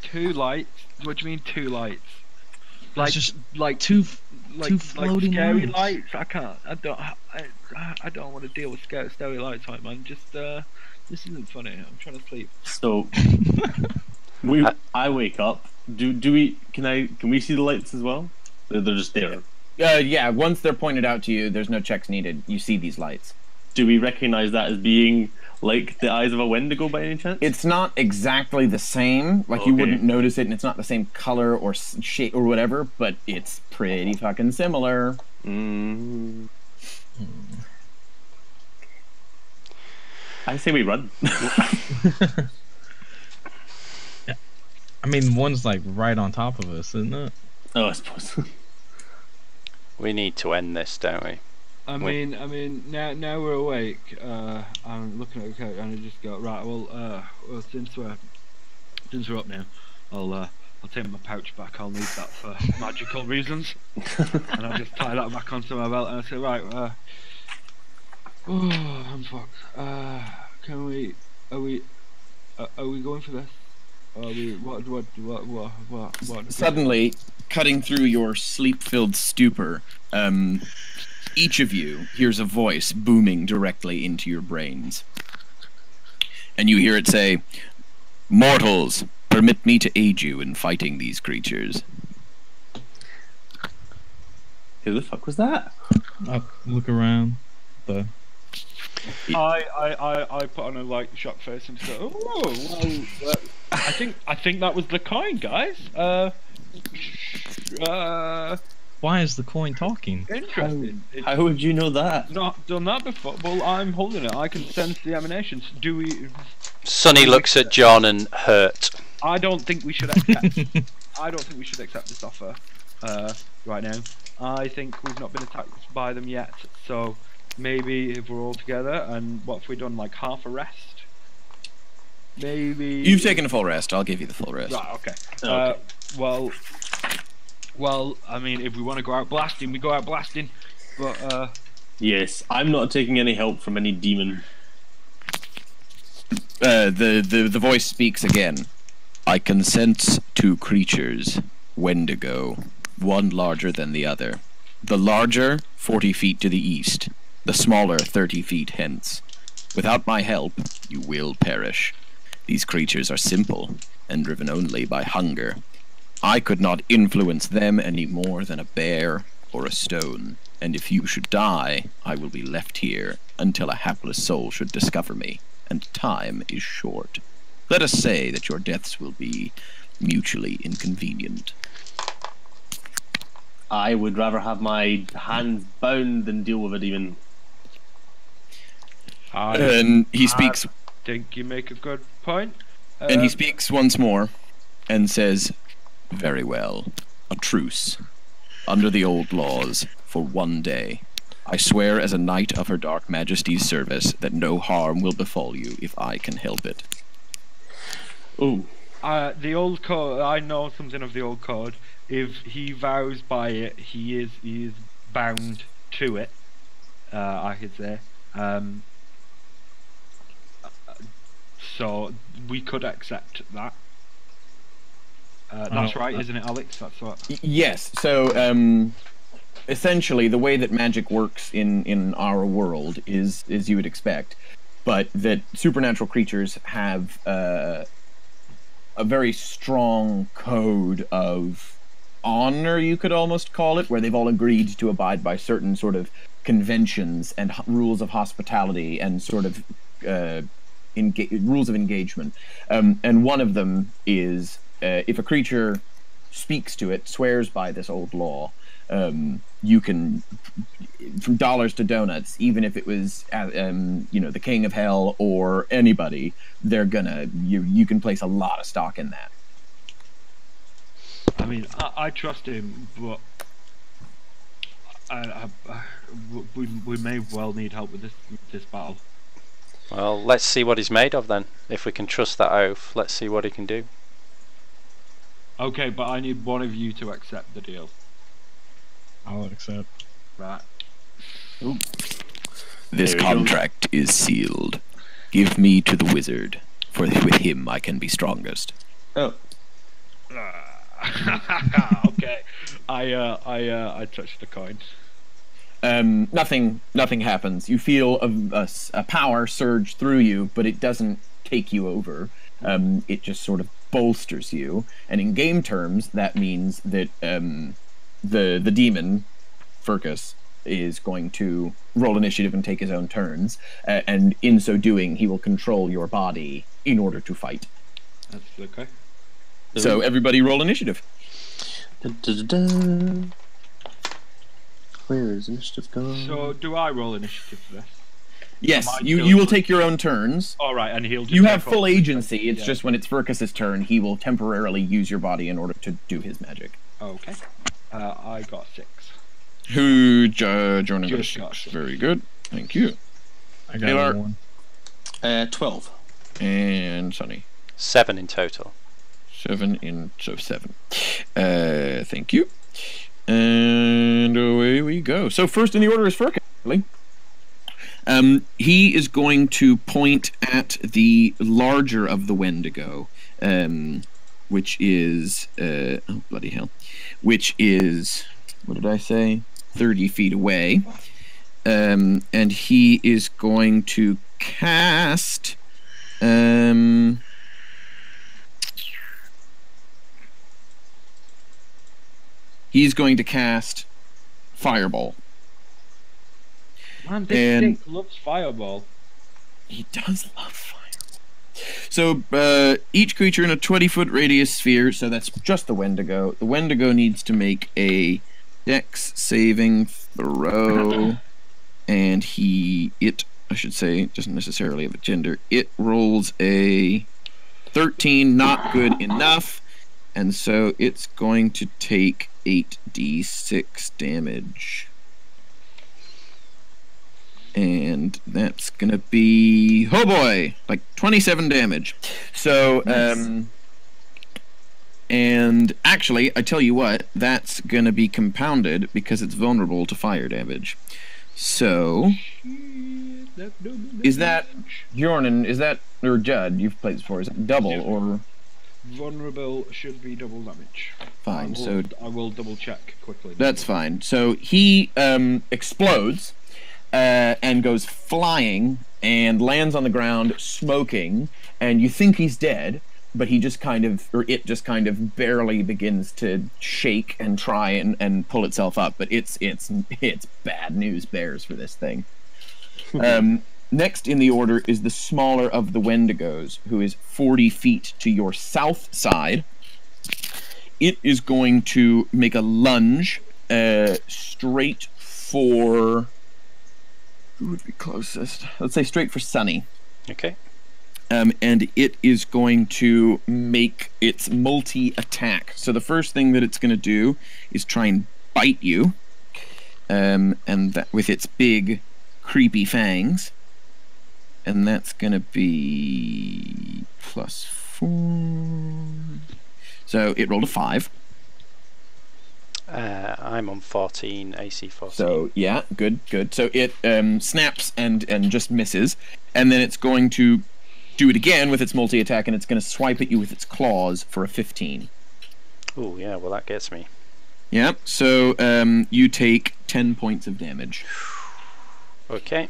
2 lights? What do you mean 2 lights? Like just like two like floating scary lights. I can't. I don't want to deal with scary lights, right, man. Just this isn't funny. I'm trying to sleep. So I wake up. Can we see the lights as well? They're just there. Yeah, once they're pointed out to you, there's no checks needed. You see these lights. Do we recognize that as being like the eyes of a Wendigo by any chance? It's not exactly the same. Like, you wouldn't notice it, and it's not the same color or shape or whatever, but it's pretty fucking similar. I say we run. I mean, one's like right on top of us, isn't it? Oh, I suppose. We need to end this, don't we? I mean, now we're awake. I'm looking at the coat and I just go, right. Well, since we're up now, I'll take my pouch back. I'll need that for magical reasons, and I'll just tie that back onto my belt. And I say, right, I'm fucked. Are we going for this? Are we what? Suddenly, cutting through your sleep-filled stupor, each of you hears a voice booming directly into your brains. And you hear it say, "Mortals, permit me to aid you in fighting these creatures." Who the fuck was that? I look around. I put on a like shocked face and say, "Oh, well, I think that was the coin, guys. Why is the coin talking? Interesting. How would you know that? Not done that before. Well, I'm holding it. I can sense the emanations. Do we? Sonny looks at John and hurt. I don't think we should accept. I don't think we should accept this offer right now. I think we've not been attacked by them yet, so maybe if we're all together, and what have we done, like half a rest? Maybe... You've taken a full rest. I'll give you the full rest. Right, okay. Okay. Well, I mean, if we want to go out blasting, we go out blasting, but, Yes, I'm not taking any help from any demon. The voice speaks again. "I can sense 2 creatures, Wendigo, one larger than the other. The larger, 40 feet to the east, the smaller 30 feet hence. Without my help, you will perish. These creatures are simple, and driven only by hunger. I could not influence them any more than a bear or a stone, and if you should die, I will be left here until a hapless soul should discover me, and time is short. Let us say that your deaths will be mutually inconvenient." I would rather have my hands bound than deal with a demon. And he speaks... think you make a good point. And he speaks once more, and says, "Very well. A truce. Under the old laws, for 1 day. I swear as a knight of her dark majesty's service that no harm will befall you if I can help it." Oh. The old code. I know something of the old code. If he vows by it, he is bound to it. I could say. So we could accept that. That's right, isn't it, Alex? That's what. Yes. So essentially, the way that magic works in our world is as you would expect, but that supernatural creatures have a very strong code of honor, you could almost call it, where they've all agreed to abide by certain sort of conventions and rules of hospitality and sort of rules of engagement. And one of them is if a creature speaks to it, swears by this old law, you can, from dollars to donuts, even if it was the king of hell or anybody, you can place a lot of stock in that. I mean, I trust him, but we may well need help with this battle. Well, let's see what he's made of then. If we can trust that oath, let's see what he can do. Okay, but I need one of you to accept the deal. I'll accept. Right. Ooh. This contract is sealed. Give me to the wizard, for with him I can be strongest. Oh. Okay. I touched the coin. Nothing happens. You feel a power surge through you, but it doesn't take you over. It just sort of bolsters you. And in game terms, that means that the demon, Furcus, is going to roll initiative and take his own turns. And in so doing, he will control your body in order to fight. That's okay. So everybody roll initiative. Where is initiative going? So do I roll initiative for this? Yes, you will take your own turns. All right, and he'll just you have full agency. It's just when it's Furcus's turn, he will temporarily use your body in order to do his magic. Okay. I got 6. Jordan got 6. Very good. Thank you. I got 1. 12. And Sonny. 7 in total. 7. Thank you. And away we go. So first in the order is Furcus. He is going to point at the larger of the Wendigo, which is oh bloody hell, which is, what did I say? 30 feet away, and he is going to cast. He's going to cast Fireball. Man, this stick loves Fireball. He does love Fireball. So each creature in a 20-foot radius sphere, so that's just the Wendigo. The Wendigo needs to make a Dex saving throw, and I should say, doesn't necessarily have a gender. It rolls a 13, not good enough, and so it's going to take 8d6 damage. And that's gonna be, oh boy, like 27 damage. So, nice. And actually, I tell you what, that's gonna be compounded because it's vulnerable to fire damage. So, is that, Jordan, or Judd, you've played this before, is it double or? Vulnerable should be double damage. Fine, I will double check quickly. That's fine. So he explodes and goes flying and lands on the ground smoking, and you think he's dead, but he just kind of, or it just kind of barely begins to shake and try and pull itself up. But it's bad news bears for this thing. Next in the order is the smaller of the Wendigos, who is 40 feet to your south side. It is going to make a lunge straight for... Who would be closest? Let's say straight for Sunny. Okay. And it is going to make its multi-attack. So the first thing that it's going to do is try and bite you. And that with its big, creepy fangs. And that's going to be 4. So it rolled a 5. I'm on 14, AC 14. So yeah, good. So it snaps and just misses, and then it's going to do it again with its multi-attack, and it's going to swipe at you with its claws for a 15. Oh yeah, well that gets me. Yeah. So you take 10 points of damage. Okay.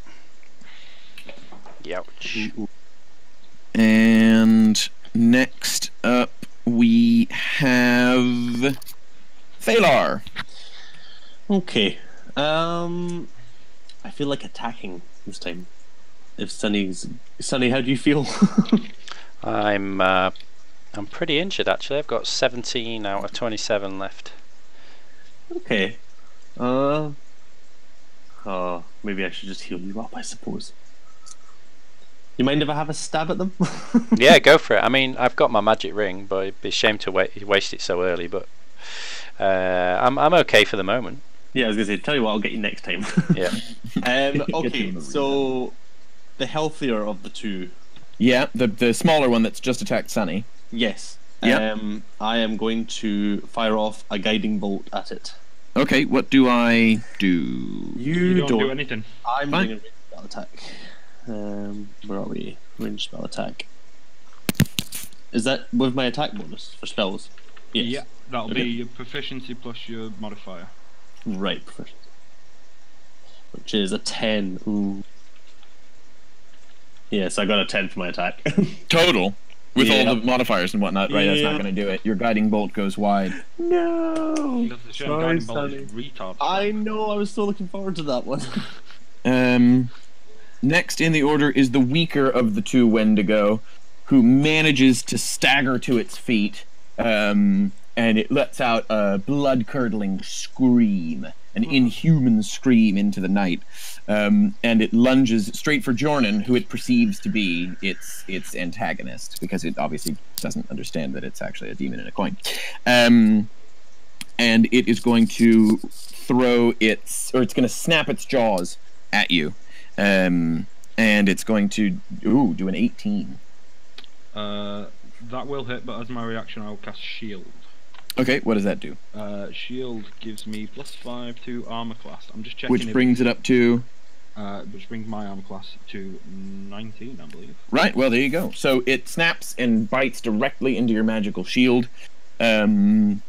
Youch. And next up we have Thalar. Okay. I feel like attacking this time. If Sunny, how do you feel? I'm pretty injured actually. I've got 17 out of 27 left. Okay. Maybe I should just heal you up, I suppose. You mind if I have a stab at them? Yeah, go for it. I mean, I've got my magic ring, but it'd be a shame to waste it so early. But I'm okay for the moment. Yeah, I was gonna say, tell you what, I'll get you next time. Yeah. Okay, so the healthier of the two. Yeah, the smaller one that's just attacked Sunny. Yes. Yeah. I am going to fire off a guiding bolt at it. Okay, what do I do? You don't do anything. I'm Fine. doing a ranged spell attack. Where are we? Ranged spell attack. Is that with my attack bonus for spells? Yes. Yeah, that'll Okay. be your proficiency plus your modifier. Right, proficiency. Which is a 10. Ooh. Yes, I got a 10 for my attack. Total. With Yeah. all the modifiers and whatnot, right? That's not Yeah. going to do it. Your guiding bolt goes wide. No! That's the shame. Sorry, Guiding bolt Sunny. is retard. I know, I was so looking forward to that one. Next in the order is the weaker of the two Wendigo, who manages to stagger to its feet, and it lets out a blood-curdling scream, an inhuman scream into the night, and it lunges straight for Jornan, who it perceives to be its antagonist, because it obviously doesn't understand that it's actually a demon in a coin. And it is going to it's going to snap its jaws at you. And it's going to do an 18. That will hit, but as my reaction, I'll cast Shield. Okay, what does that do? Shield gives me +5 to armor class. I'm just checking. Which brings it up to... Which brings my armor class to 19, I believe. Right, well, there you go. So it snaps and bites directly into your magical shield. And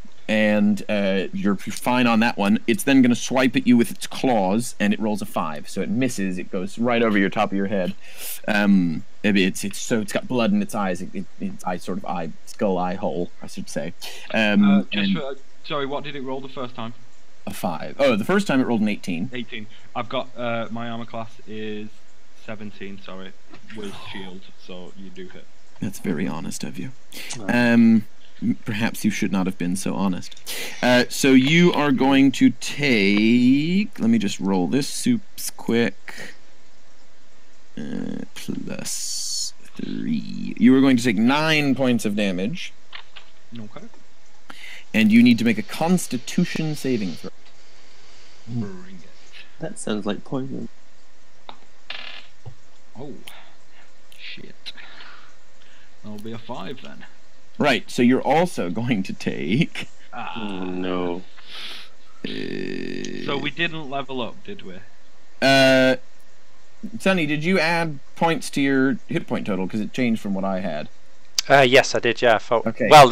you're fine on that one. It's then going to swipe at you with its claws, and it rolls a 5. So it misses. It goes right over your top of your head. It's got blood in its eyes. Skull eye hole, I should say. Sorry, what did it roll the first time? A 5. Oh, the first time it rolled an 18. 18. I've got my armor class is 17. Sorry, with shield, so you do hit. That's very honest of you. Perhaps you should not have been so honest. So you are going to take... Let me just roll this soups quick. +3. You are going to take 9 points of damage. Okay. And you need to make a Constitution saving throw. Bring it. That sounds like poison. Oh, shit. That'll be a 5 then. Right, so you're also going to take... Oh, no. So we didn't level up, did we? Sunny, did you add points to your hit point total? Because it changed from what I had. Yes, I did. Yeah, I felt. Okay. Well,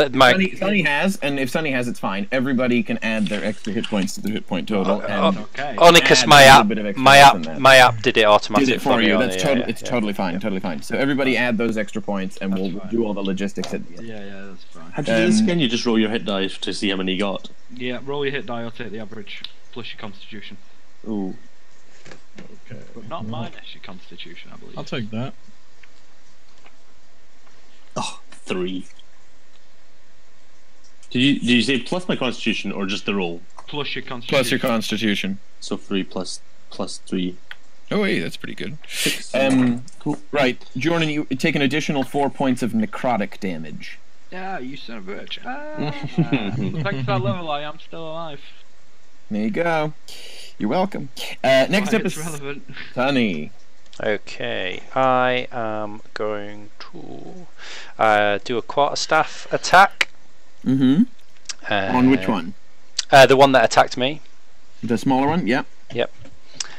Sunny has, and if Sunny has, it's fine. Everybody can add their extra hit points to their hit point total. And Okay. only because add my a little app, bit of extra my help app, in that. my app did it automatically Did it for me you. on That's the- totally. yeah, It's yeah. totally fine. Totally fine. So everybody add those extra points, and we'll fine. do all the logistics at the end. Yeah, that's fine. How'd you do this again? You just roll your hit dice to see how many you got. Yeah, roll your hit die, I'll take the average, plus your constitution. Ooh. Okay. But not minus your constitution, I believe. I'll take that. Oh, 3. Did you say plus my constitution or just the roll? Plus your constitution. Plus your Constitution. So 3 plus 3. Oh, hey, that's pretty good. 6. Cool. Right, Jordan, you take an additional 4 points of necrotic damage. Yeah, you son of a bitch. Thanks to that level, I am still alive. There you go. You're welcome. Next Why up it's is relevant. Sunny. Okay, I am going to do a quarterstaff attack. Mm-hmm. On which one? The one that attacked me. The smaller one? Yeah. Yep.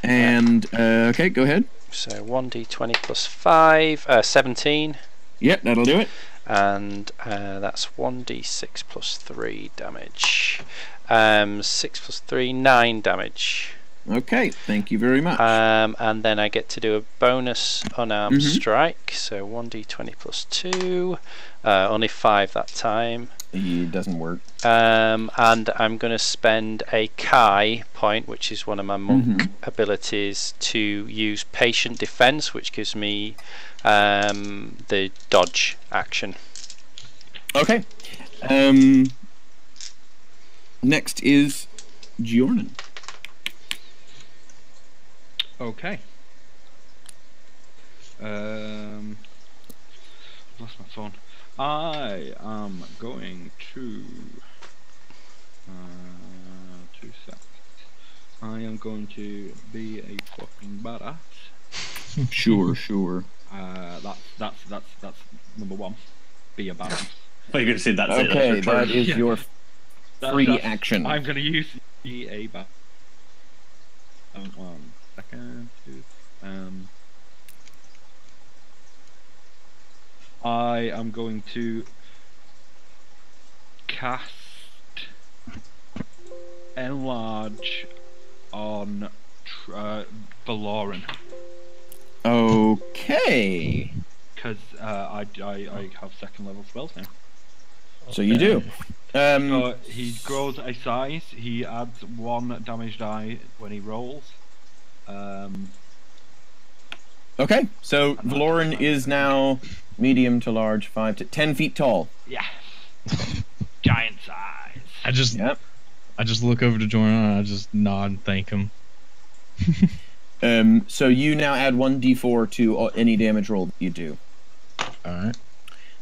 And, okay, go ahead. So 1d20 plus 5, 17. Yep, that'll do it. And that's 1d6 plus 3 damage. 6 plus 3, 9 damage. Okay, thank you very much. And then I get to do a bonus unarmed strike, so 1d20 plus 2, only 5 that time. It doesn't work. And I'm going to spend a Kai point, which is one of my monk abilities, to use patient defense, which gives me the dodge action. Okay. Next is Giornan. Okay. Lost my phone. I am going to 2 seconds. I am going to be a fucking badass. Sure. That's number one. Be a badass. But you're gonna say that's it. Okay, That's your that turn. is your free action. I'm gonna use be a badass. 1 second. I am going to cast Enlarge on Valoran. Okay. Because I have second level spells now. So you do. So he grows a size, he adds 1 damage die when he rolls. Okay, so Valoran is now medium to large, 5 to 10 feet tall. Yeah. Giant size. I just look over to Jordan and I just nod and thank him. So you now add 1d4 to any damage roll that you do. Alright.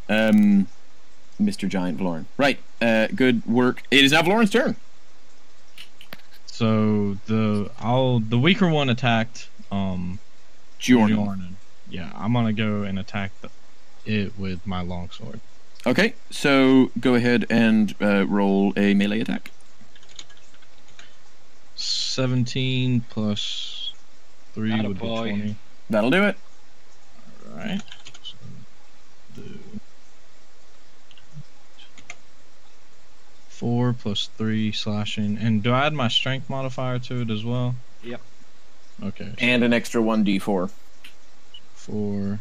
Mr. Giant Valoran. Right, good work. It is now Valoran's turn. So the weaker one attacked Jordan. Yeah, I'm gonna go and attack it with my longsword. Okay, so go ahead and roll a melee attack. 17 plus 3 would be Attaboy. 20. That'll do it. Alright. So, 4 plus 3 slashing. And do I add my strength modifier to it as well? Yep. Okay. So And an extra 1d4. 4,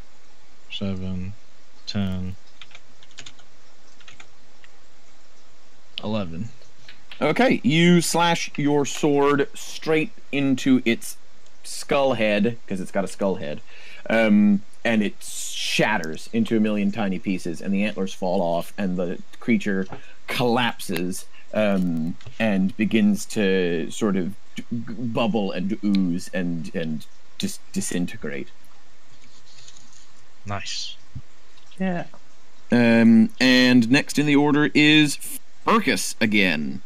7, 10, 11. Okay, you slash your sword straight into its skull head, because it's got a skull head, and it shatters into a million tiny pieces, and the antlers fall off, and the creature collapses and begins to sort of bubble and ooze and just disintegrate. Nice. Yeah. And next in the order is Furcus again.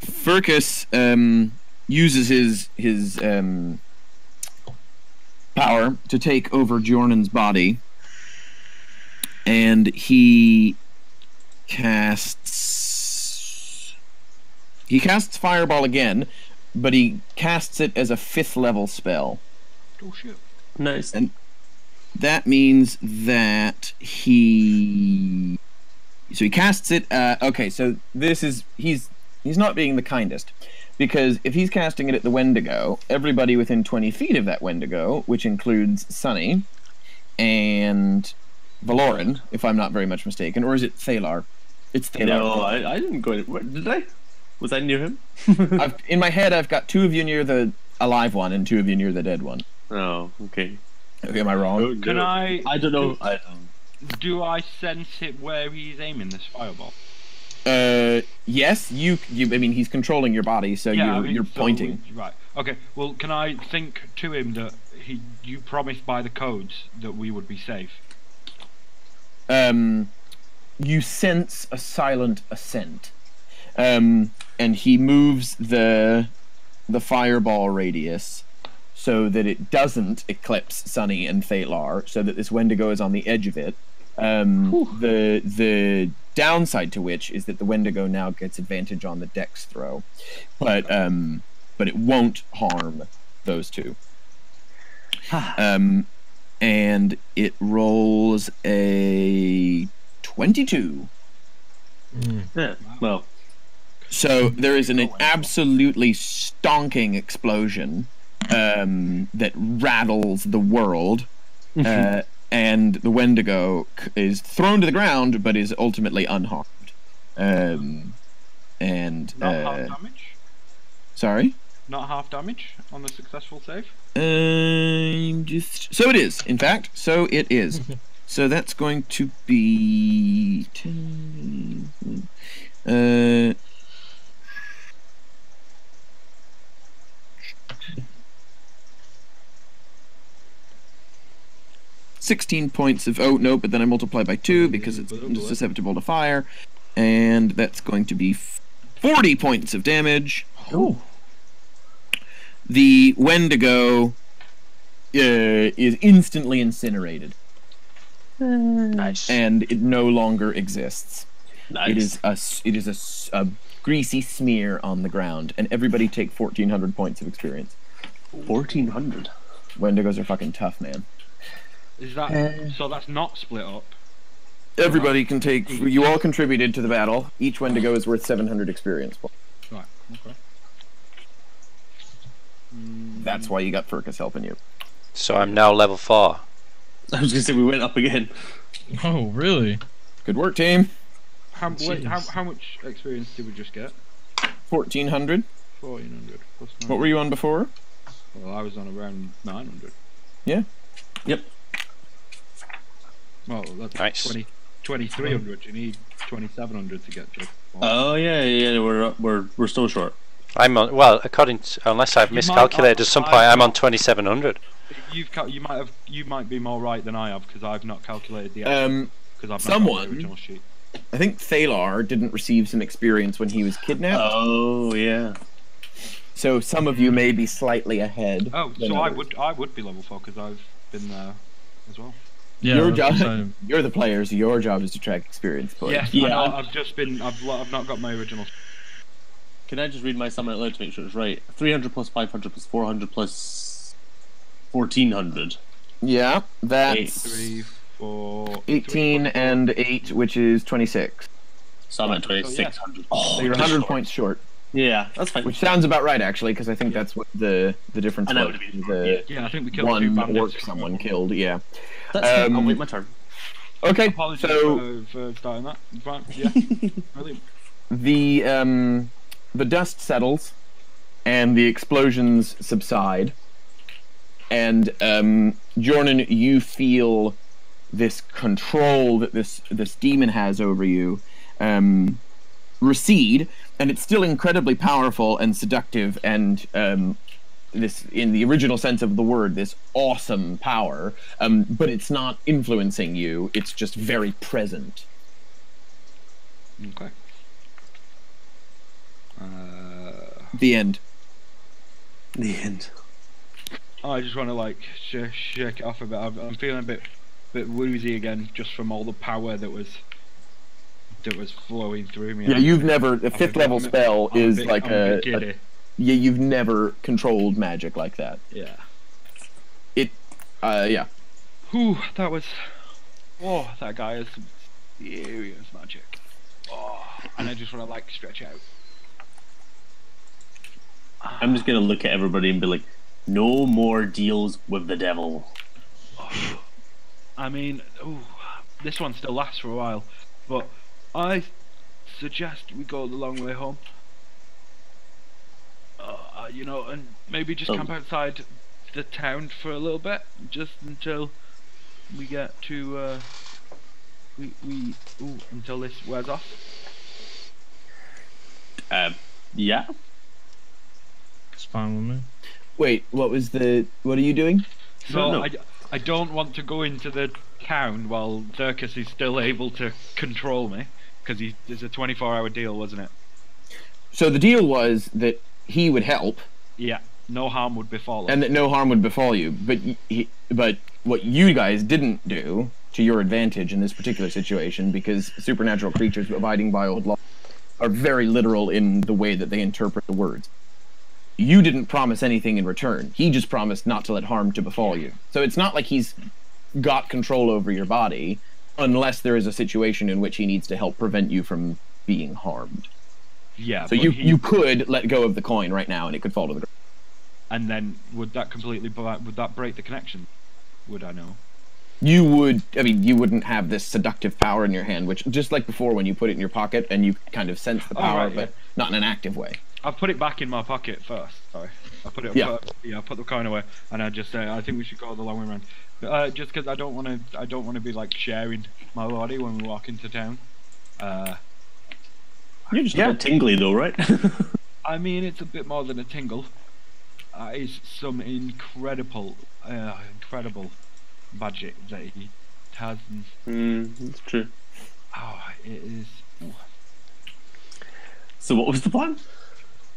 Furcus uses his power to take over Jornan's body, and he casts Fireball again, but he casts it as a 5th level spell. Oh shit. Nice. And that means that he casts it. Okay, so this is he's not being the kindest, because if he's casting it at the Wendigo, everybody within 20 feet of that Wendigo, which includes Sunny and Valoran, if I'm not very much mistaken, or is it Thalar? It's Thalar. No, I didn't go. Did I? Was I near him? In my head, I've got 2 of you near the alive one and 2 of you near the dead one. Oh, okay. Okay, am I wrong? Oh, Can no. I? I don't know. Do I sense it where he's aiming this fireball? Yes, you. I mean, he's controlling your body, so you're pointing. Right. Okay. Well, can I think to him that you promised by the codes that we would be safe? You sense a silent ascent, and he moves the fireball radius so that it doesn't eclipse Sunny and Thalar, so that this Wendigo is on the edge of it. The downside to which is that the Wendigo now gets advantage on the dex throw, but it won't harm those two. And it rolls a 22. Yeah, well. So there is an absolutely stonking explosion that rattles the world, and the Wendigo is thrown to the ground, but is ultimately unharmed. And Not half damage? Sorry? Not half damage on the successful save? So it is, in fact. So it is. So that's going to be 16 points of... Oh, no, but then I multiply by 2 because it's susceptible to fire. And that's going to be 40 points of damage. Oh. The Wendigo is instantly incinerated. Nice. And it no longer exists. Nice. It is a greasy smear on the ground, and everybody take 1,400 points of experience. 1,400. Wendigos are fucking tough, man. Is that so? That's not split up. Everybody can take. You all contributed to the battle. Each Wendigo is worth 700 experience points. Right. Okay. That's why you got Furcus helping you. So I'm now level 4. I was gonna say we went up again. Oh, really? Good work, team. How much experience did we just get? 1,400. 1,400 plus 900. What were you on before? Well, I was on around 900. Yeah. Yep. Well, that's Nice. 2,300. You need 2,700 to get to. Oh yeah. We're still short. I'm on, well, according to, unless I've miscalculated at some point, I'm on 2,700. You might be more right than I have because I've not calculated the because I've someone- not got the original sheet. I think Thalar didn't receive some experience when he was kidnapped. Oh yeah. So some of you may be slightly ahead. Oh, than so others. I would be level 4 because I've been there as well. Yeah. Your that's job, what I'm you're the players. Your job is to track experience points. Yeah, Yeah. I've just been. I've not got my original. Can I just read my sum out loud to make sure it's right? 300 plus 500 plus 400 plus 1,400. Yeah, that's 3, 4, 18 and 8, which is 26. So I'm at 2,600. So you're 100 points short, Yeah, that's fine. which sounds about right actually, because I think that's what the difference I know was. what you mean. The Yeah, I think we killed 2 one bandits. orc someone killed. Yeah. That's fine. I'll Um, wait my turn. Okay. Apologies So for starting that. Right, yeah, brilliant. the dust settles, and the explosions subside, and Jordan, you feel this control that this demon has over you recede, and it's still incredibly powerful and seductive, and this, in the original sense of the word, this awesome power, but it's not influencing you, it's just very present. Okay. The end. The end. I just want to like shake it off a bit. I'm feeling a bit woozy again, just from all the power that was flowing through me. Yeah, you've never, a fifth level spell I'm is bit- like I'm a bit giddy. yeah, you've never controlled magic like that. Yeah. Yeah. Whew, that was. Oh, that guy has some serious magic. Oh, and I just want to like stretch out. I'm just gonna look at everybody and be like, no more deals with the devil. I mean, ooh, this one still lasts for a while, but I suggest we go the long way home. You know, and maybe just camp outside the town for a little bit, just until we get to until this wears off. Yeah. It's fine with me. Wait, what are you doing? So No. I don't want to go into the town while Durkis is still able to control me, because it's a 24-hour deal, wasn't it? So the deal was that he would help, Yeah. no harm would befall us. And that no harm would befall you. But what you guys didn't do to your advantage in this particular situation, because supernatural creatures abiding by old law are very literal in the way that they interpret the words. You didn't promise anything in return. He just promised not to let harm to befall you. So it's not like he's got control over your body, unless there is a situation in which he needs to help prevent you from being harmed. Yeah. So you could let go of the coin right now, and it could fall to the ground. And then would that break the connection? Would I know? You would. I mean, you wouldn't have this seductive power in your hand, which, just like before when you put it in your pocket and you kind of sense the power, right, but not in an active way. I put it back in my pocket first. Sorry, I put it. Yeah. I put the coin away, and I just say, I think we should go the long way around. Just because I don't want to be like sharing my body when we walk into town. You're just a bit tingly though, right? I mean, it's a bit more than a tingle. It's some incredible magic that he has. That's true. Oh, it is. Ooh. So what was the plan?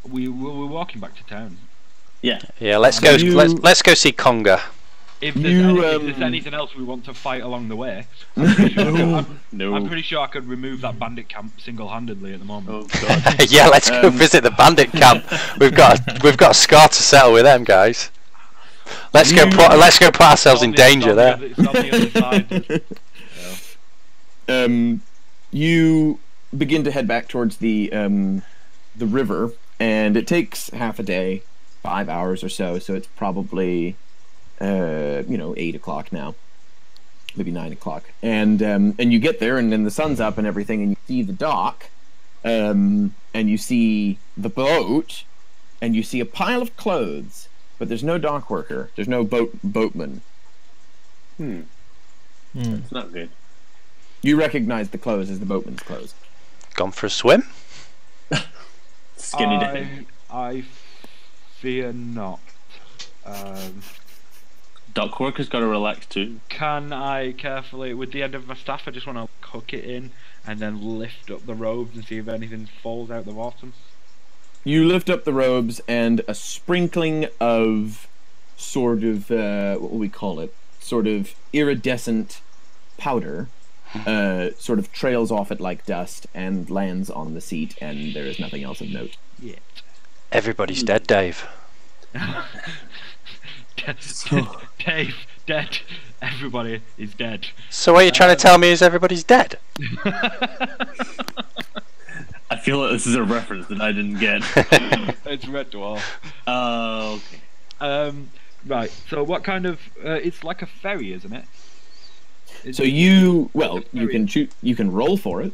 We were walking back to town. Yeah. Yeah, let's go. Let's go see Conga. If there's anything else we want to fight along the way, I'm pretty sure I could remove that bandit camp single-handedly at the moment. Oh god. Yeah, let's go visit the bandit camp. We've got a score to settle with them guys. Let's go put ourselves in danger there. It's on the other side. You begin to head back towards the river, and it takes half a day, 5 hours or so. So it's probably 8 o'clock now, maybe 9 o'clock, and you get there, and then the sun's up and everything, and you see the dock, and you see the boat, and you see a pile of clothes, but there's no dock worker, there's no boatman. It's not good. You recognize the clothes as the boatman's clothes. Gone for a swim? Skinny day. I fear not. Dock worker's got to relax too. Can I carefully, with the end of my staff, I just want to hook it in and then lift up the robes and see if anything falls out the bottom? You lift up the robes, and a sprinkling of sort of, what will we call it? Sort of iridescent powder sort of trails off it like dust and lands on the seat, and there is nothing else of note. Yeah. Everybody's dead, Dave. Dave, dead. Everybody is dead. So what you're trying to tell me is everybody's dead? I feel like this is a reference that I didn't get. It's Red Dwarf. Oh, okay. Right, so what kind of... it's like a ferry, isn't it? So you can roll for it.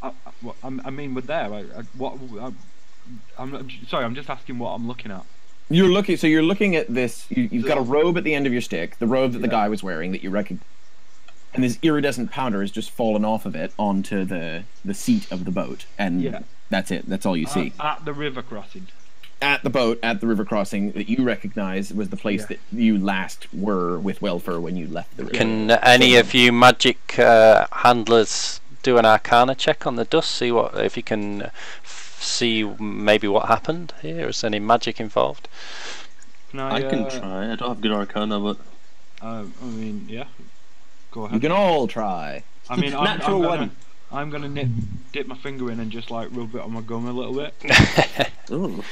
I mean, with there, I'm just asking what I'm looking at. You're looking at this. You've got a robe at the end of your stick, the robe that the guy was wearing that you recognize, and this iridescent powder has just fallen off of it onto the seat of the boat, and that's it. That's all you see. At the river crossing. At the boat, at the river crossing that you recognize was the place that you last were with Welfer when you left the river. Can any of you magic handlers do an Arcana check on the dust? See if you can see maybe what happened here. Is any magic involved? I can try. I don't have good Arcana, but I mean, yeah. Go ahead. You can all try. I mean, natural one. I'm gonna dip my finger in and just like rub it on my gum a little bit. Ooh.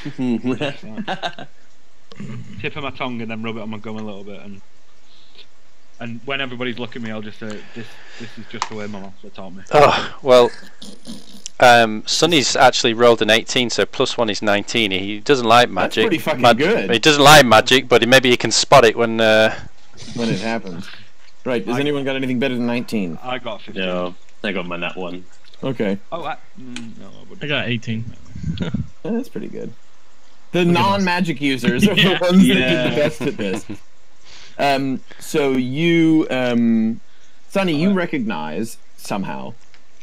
Tip of my tongue and then rub it on my gum a little bit, and when everybody's looking at me, I'll just say, "This is just the way my master taught me." Oh well, Sonny's actually rolled an 18, so +1 is 19. He doesn't like magic. That's pretty fucking good. He doesn't like magic, but maybe he can spot it when it happens. Right? Has anyone got anything better than 19? I got 15. No, I got my nat 1. Okay. Oh, no, I wouldn't. I got 18. That's pretty good. The non-magic users are the ones that did the best at this. So you, Sonny, you recognize somehow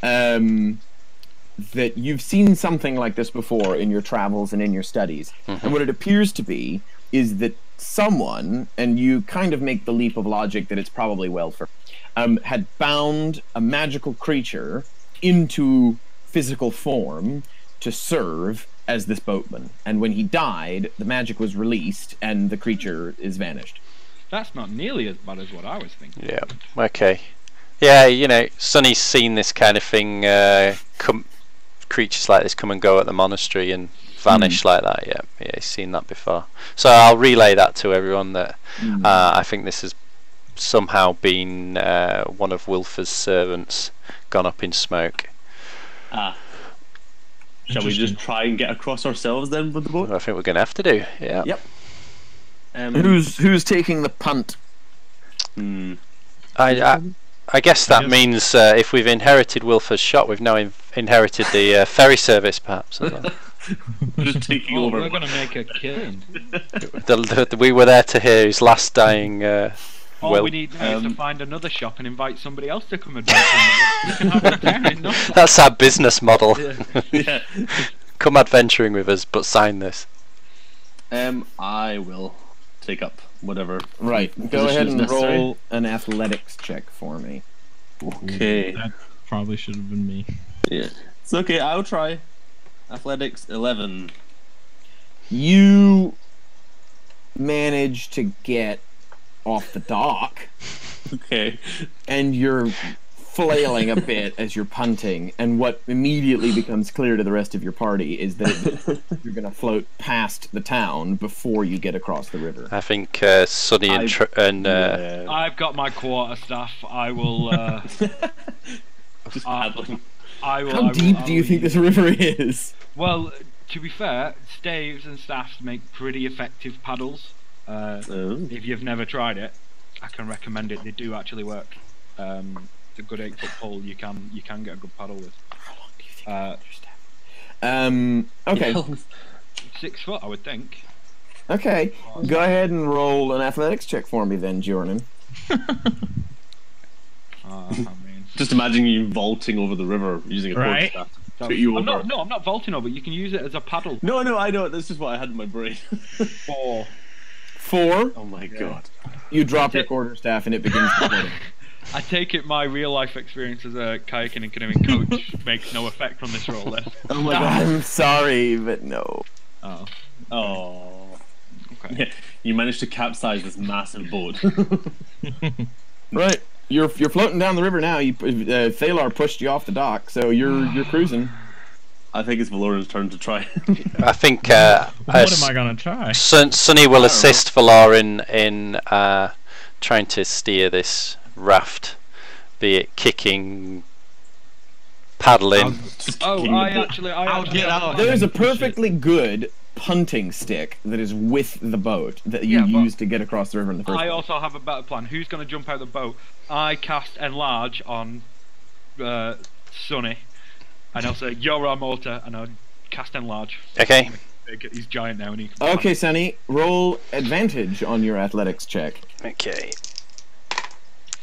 that you've seen something like this before in your travels and in your studies. And what it appears to be is that someone, and you kind of make the leap of logic that it's probably Welfer, had bound a magical creature into physical form to serve as this boatman, and when he died, the magic was released, and the creature is vanished. That's not nearly as bad as what I was thinking. Yeah. Okay. Yeah, you know, Sonny's seen this kind of thing. Creatures like this come and go at the monastery and vanish like that. Yeah, he's seen that before. So I'll relay that to everyone that I think this has somehow been one of Wilfer's servants gone up in smoke. Shall we just try and get across ourselves then with the boat? I think we're going to have to do. Yeah. Yep. Who's taking the punt? I guess that means if we've inherited Wilfer's shot, we've now inherited the ferry service, perhaps. Just taking over. We're going to make a killing. We were there to hear his last dying. All we need now is to find another shop and invite somebody else to come adventure. We can have a town, no? That's our business model. Yeah. Come adventuring with us, but sign this. I will take up whatever. Right. Go ahead and roll an athletics check for me. Okay. That probably should have been me. Yeah. It's okay. I'll try. Athletics 11. You manage to get off the dock. Okay. And you're flailing a bit as you're punting, and what immediately becomes clear to the rest of your party is that you're going to float past the town before you get across the river. I think Sonny and I've got my quarterstaff. I will. Just paddling. How deep do you think this river is? Well, to be fair, staves and staffs make pretty effective paddles. If you've never tried it, I can recommend it. They do actually work. It's a good 8-foot pole. You can get a good paddle with. How long do you think okay. 6 foot, I would think. Okay, go ahead and roll an athletics check for me then, Jordan. I mean, just imagine you vaulting over the river using a cord staff. I'm not vaulting over. You can use it as a paddle. No, I know. That's just what I had in my brain. 4. 4? Oh my god. You drop your quarterstaff and it begins to float. I take it my real life experience as a kayaking and canoeing coach makes no effect on this roll then. Oh my god. I'm sorry, but no. Oh. Okay. Yeah, you managed to capsize this massive boat. Right. You're floating down the river now. Thalar pushed you off the dock, so you're cruising. I think it's Valoran's turn to try. I think. What am I gonna try? Sonny will assist Valoran in trying to steer this raft, be it kicking, paddling. I'll get out. There's a perfectly good punting stick that is with the boat that you use to get across the river in the first place. I also have a better plan. Who's going to jump out of the boat? I cast Enlarge on Sonny, and I'll say, you're our motor, and I'll cast Enlarge. Okay. He's giant now, and he can Okay, Sonny, roll advantage on your athletics check. Okay.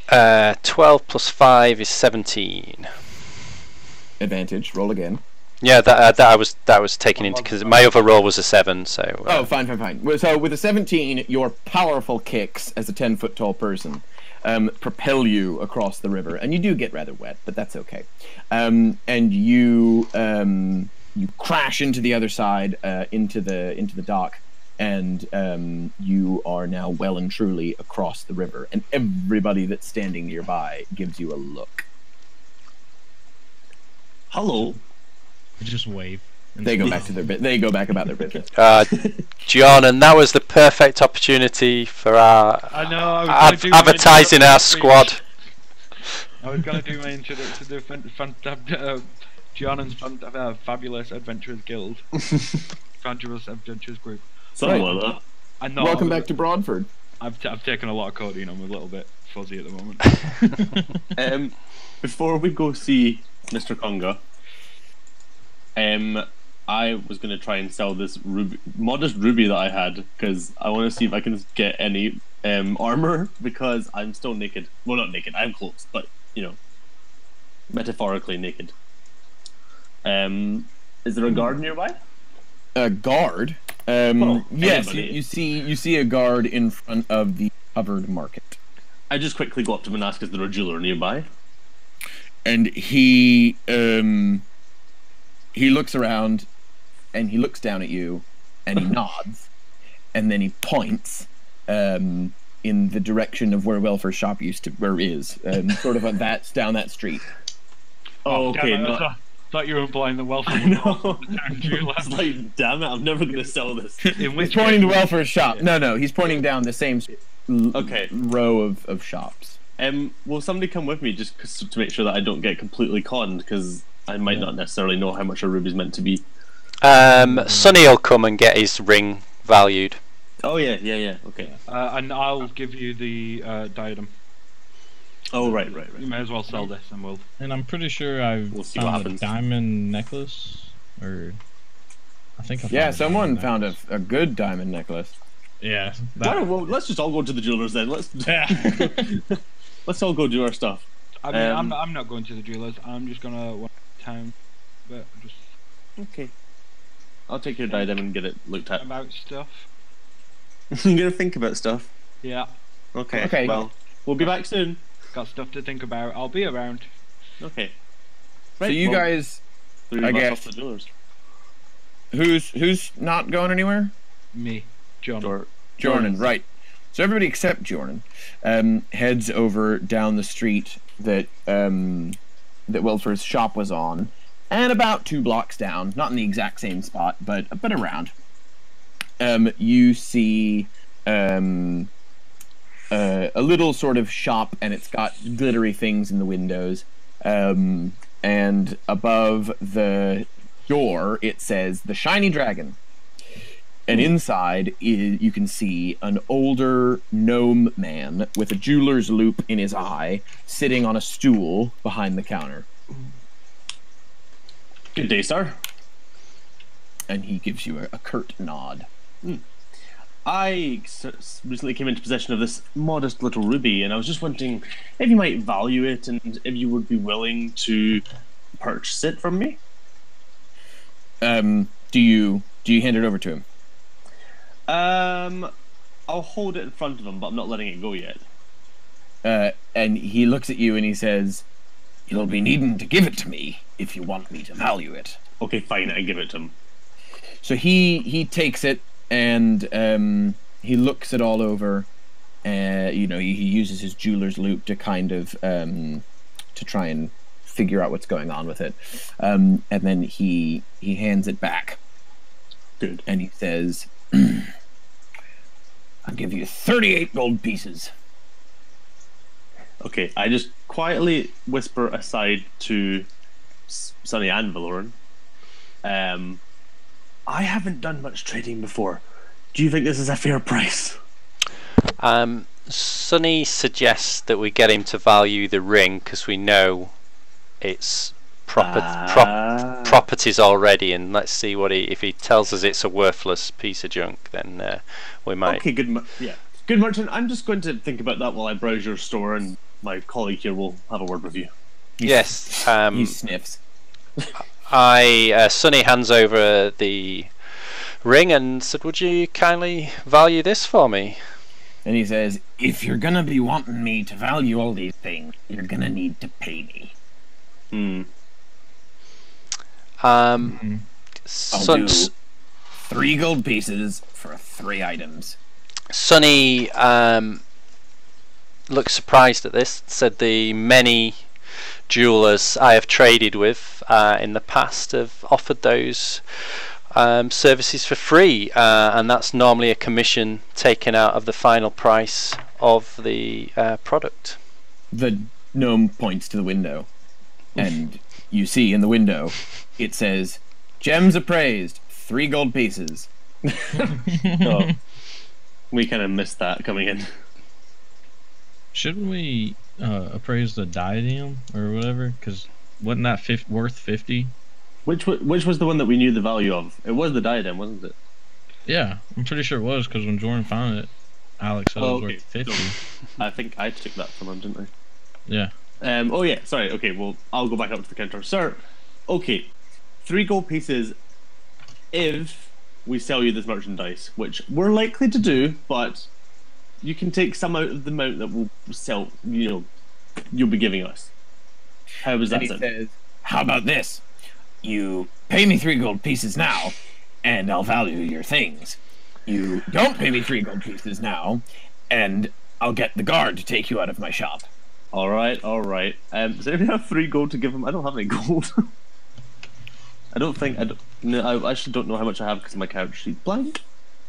12 plus 5 is 17. Advantage, roll again. Yeah, that was taken into because my other roll was a 7. So. Oh, fine. So with a 17, your powerful kicks as a 10-foot tall person propel you across the river, and you do get rather wet, but that's okay. And you crash into the other side, into the dock, and you are now well and truly across the river, and everybody that's standing nearby gives you a look. Hello. Just wave. They go back to their They go back about their business. John, and that was the perfect opportunity for our advertising our squad. I was going to do my introduction to the Gianna's Fabulous Adventurers Guild. Fabulous Adventurers Group. Something like that. I know. Welcome back to Broadford. I've taken a lot of codeine. I'm a little bit fuzzy at the moment. Before we go see Mr. Conga, I was going to try and sell this modest ruby that I had, because I want to see if I can get any armor, because I'm still naked. Well, not naked, I'm clothes, but, you know, metaphorically naked. Is there a guard nearby? A guard? Yes, you see a guard in front of the covered market. I just quickly go up to him and ask, is there a jeweler nearby? And he looks around, and he looks down at you, and he nods, and then he points in the direction of where Welfare's shop is, sort of down that street. Oh, okay. I thought you were implying that Welfare No. It's like, damn it, I'm never going to sell this. He's pointing to Welfare's shop. Yeah. No, he's pointing down the same okay. row of shops. Will somebody come with me just to make sure that I don't get completely conned, because I might not necessarily know how much a ruby's meant to be. Sonny will come and get his ring valued. Oh yeah, okay. And I'll give you the diadem. Oh right. You may as well sell this, and we'll. And I'm pretty sure I've found a diamond necklace, or I think. Someone found a good diamond necklace. Yeah. Well, let's just all go to the jewelers then. Let's all go do our stuff. I mean, I'm not going to the jewelers. I'm just gonna one town, but just. Okay. I'll take your diadem and get it looked at. About stuff. I'm gonna think about stuff. Yeah. Okay. Well, we'll be back soon. Got stuff to think about. I'll be around. Okay. Right, so you guys, I guess. Who's not going anywhere? Me, Jordan, right. So everybody except Jordan heads over down the street that Welfare's shop was on, and about 2 blocks down, not in the exact same spot, but around. You see a little sort of shop, and it's got glittery things in the windows. And above the door, it says "The Shiny Dragon." And inside, you can see an older gnome man with a jeweler's loop in his eye, sitting on a stool behind the counter. Good day, sir. And he gives you a curt nod. I recently came into possession of this modest little ruby, and I was just wondering if you might value it and if you would be willing to purchase it from me. Do you hand it over to him? I'll hold it in front of him, but I'm not letting it go yet. And he looks at you and he says, "You'll be needing to give it to me if you want me to value it." Okay, fine, I give it to him. So he takes it and he looks it all over. He uses his jeweler's loop to kind of to try and figure out what's going on with it. And then he hands it back. Good. And he says, "I'll give you 38 gold pieces." Okay, I just quietly whisper aside to Sonny and Valoran. I haven't done much trading before. Do you think this is a fair price? Sonny suggests that we get him to value the ring because we know it's properties already, and let's see if he tells us it's a worthless piece of junk, then we might. Okay, good merchant. I'm just going to think about that while I browse your store, and my colleague here will have a word with you. Yes. He sniffs. Sonny hands over the ring and said, "Would you kindly value this for me?" And he says, "If you're gonna be wanting me to value all these things, you're gonna need to pay me." I'll do 3 gold pieces for 3 items. Sonny looked surprised at this, said the many jewelers I have traded with in the past have offered those services for free, and that's normally a commission taken out of the final price of the product. The gnome points to the window, and you see in the window it says, "Gems appraised, 3 gold pieces." Oh, we kind of missed that coming in. Shouldn't we appraise the diadem or whatever? Because wasn't that worth 50? Which was the one that we knew the value of? It was the diadem, wasn't it? Yeah, I'm pretty sure it was, because when Jordan found it, Alex said it was worth 50. So, I think I took that from him, didn't I? Yeah. Oh yeah, sorry. Okay, well, I'll go back up to the counter. Sir, okay, 3 gold pieces if we sell you this merchandise, which we're likely to do, but you can take some out of the amount that we'll sell, you'll be giving us. How was that? And he says, "How about this? You pay me 3 gold pieces now, and I'll value your things. You don't pay me 3 gold pieces now, and I'll get the guard to take you out of my shop. All right. Does anybody have 3 gold to give him? I don't have any gold. I actually don't know how much I have because my character sheet's blank.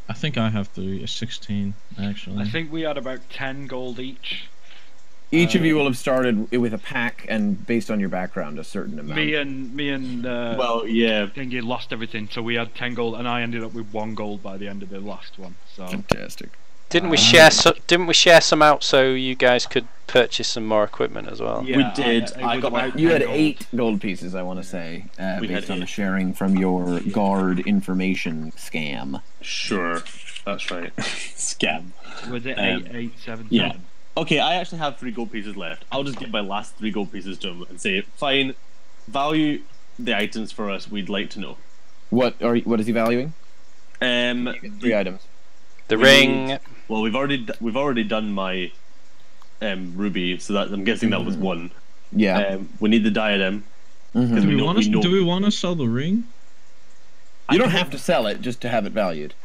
I think I have 16 actually. I think we had about 10 gold each. Each of you will have started with a pack, and based on your background, a certain amount. Me and Well, yeah. Dengi lost everything, so we had 10 gold, and I ended up with 1 gold by the end of the last one. So Fantastic. Didn't we share some out so you guys could purchase some more equipment as well? We did. I got my. You had 8 gold pieces, I want to say, based on the sharing from your guard information scam. Sure, that's right. Scam. Was it 8, 7, Yeah. 7? Okay, I actually have 3 gold pieces left. I'll just give my last 3 gold pieces to him and say, fine, value the items for us. We'd like to know. What is he valuing? 3 items. The ring. Well, we've already done my ruby, so that I'm guessing that was 1. Yeah. We need the diadem. Do we want to sell the ring? You don't have to sell it, just to have it valued.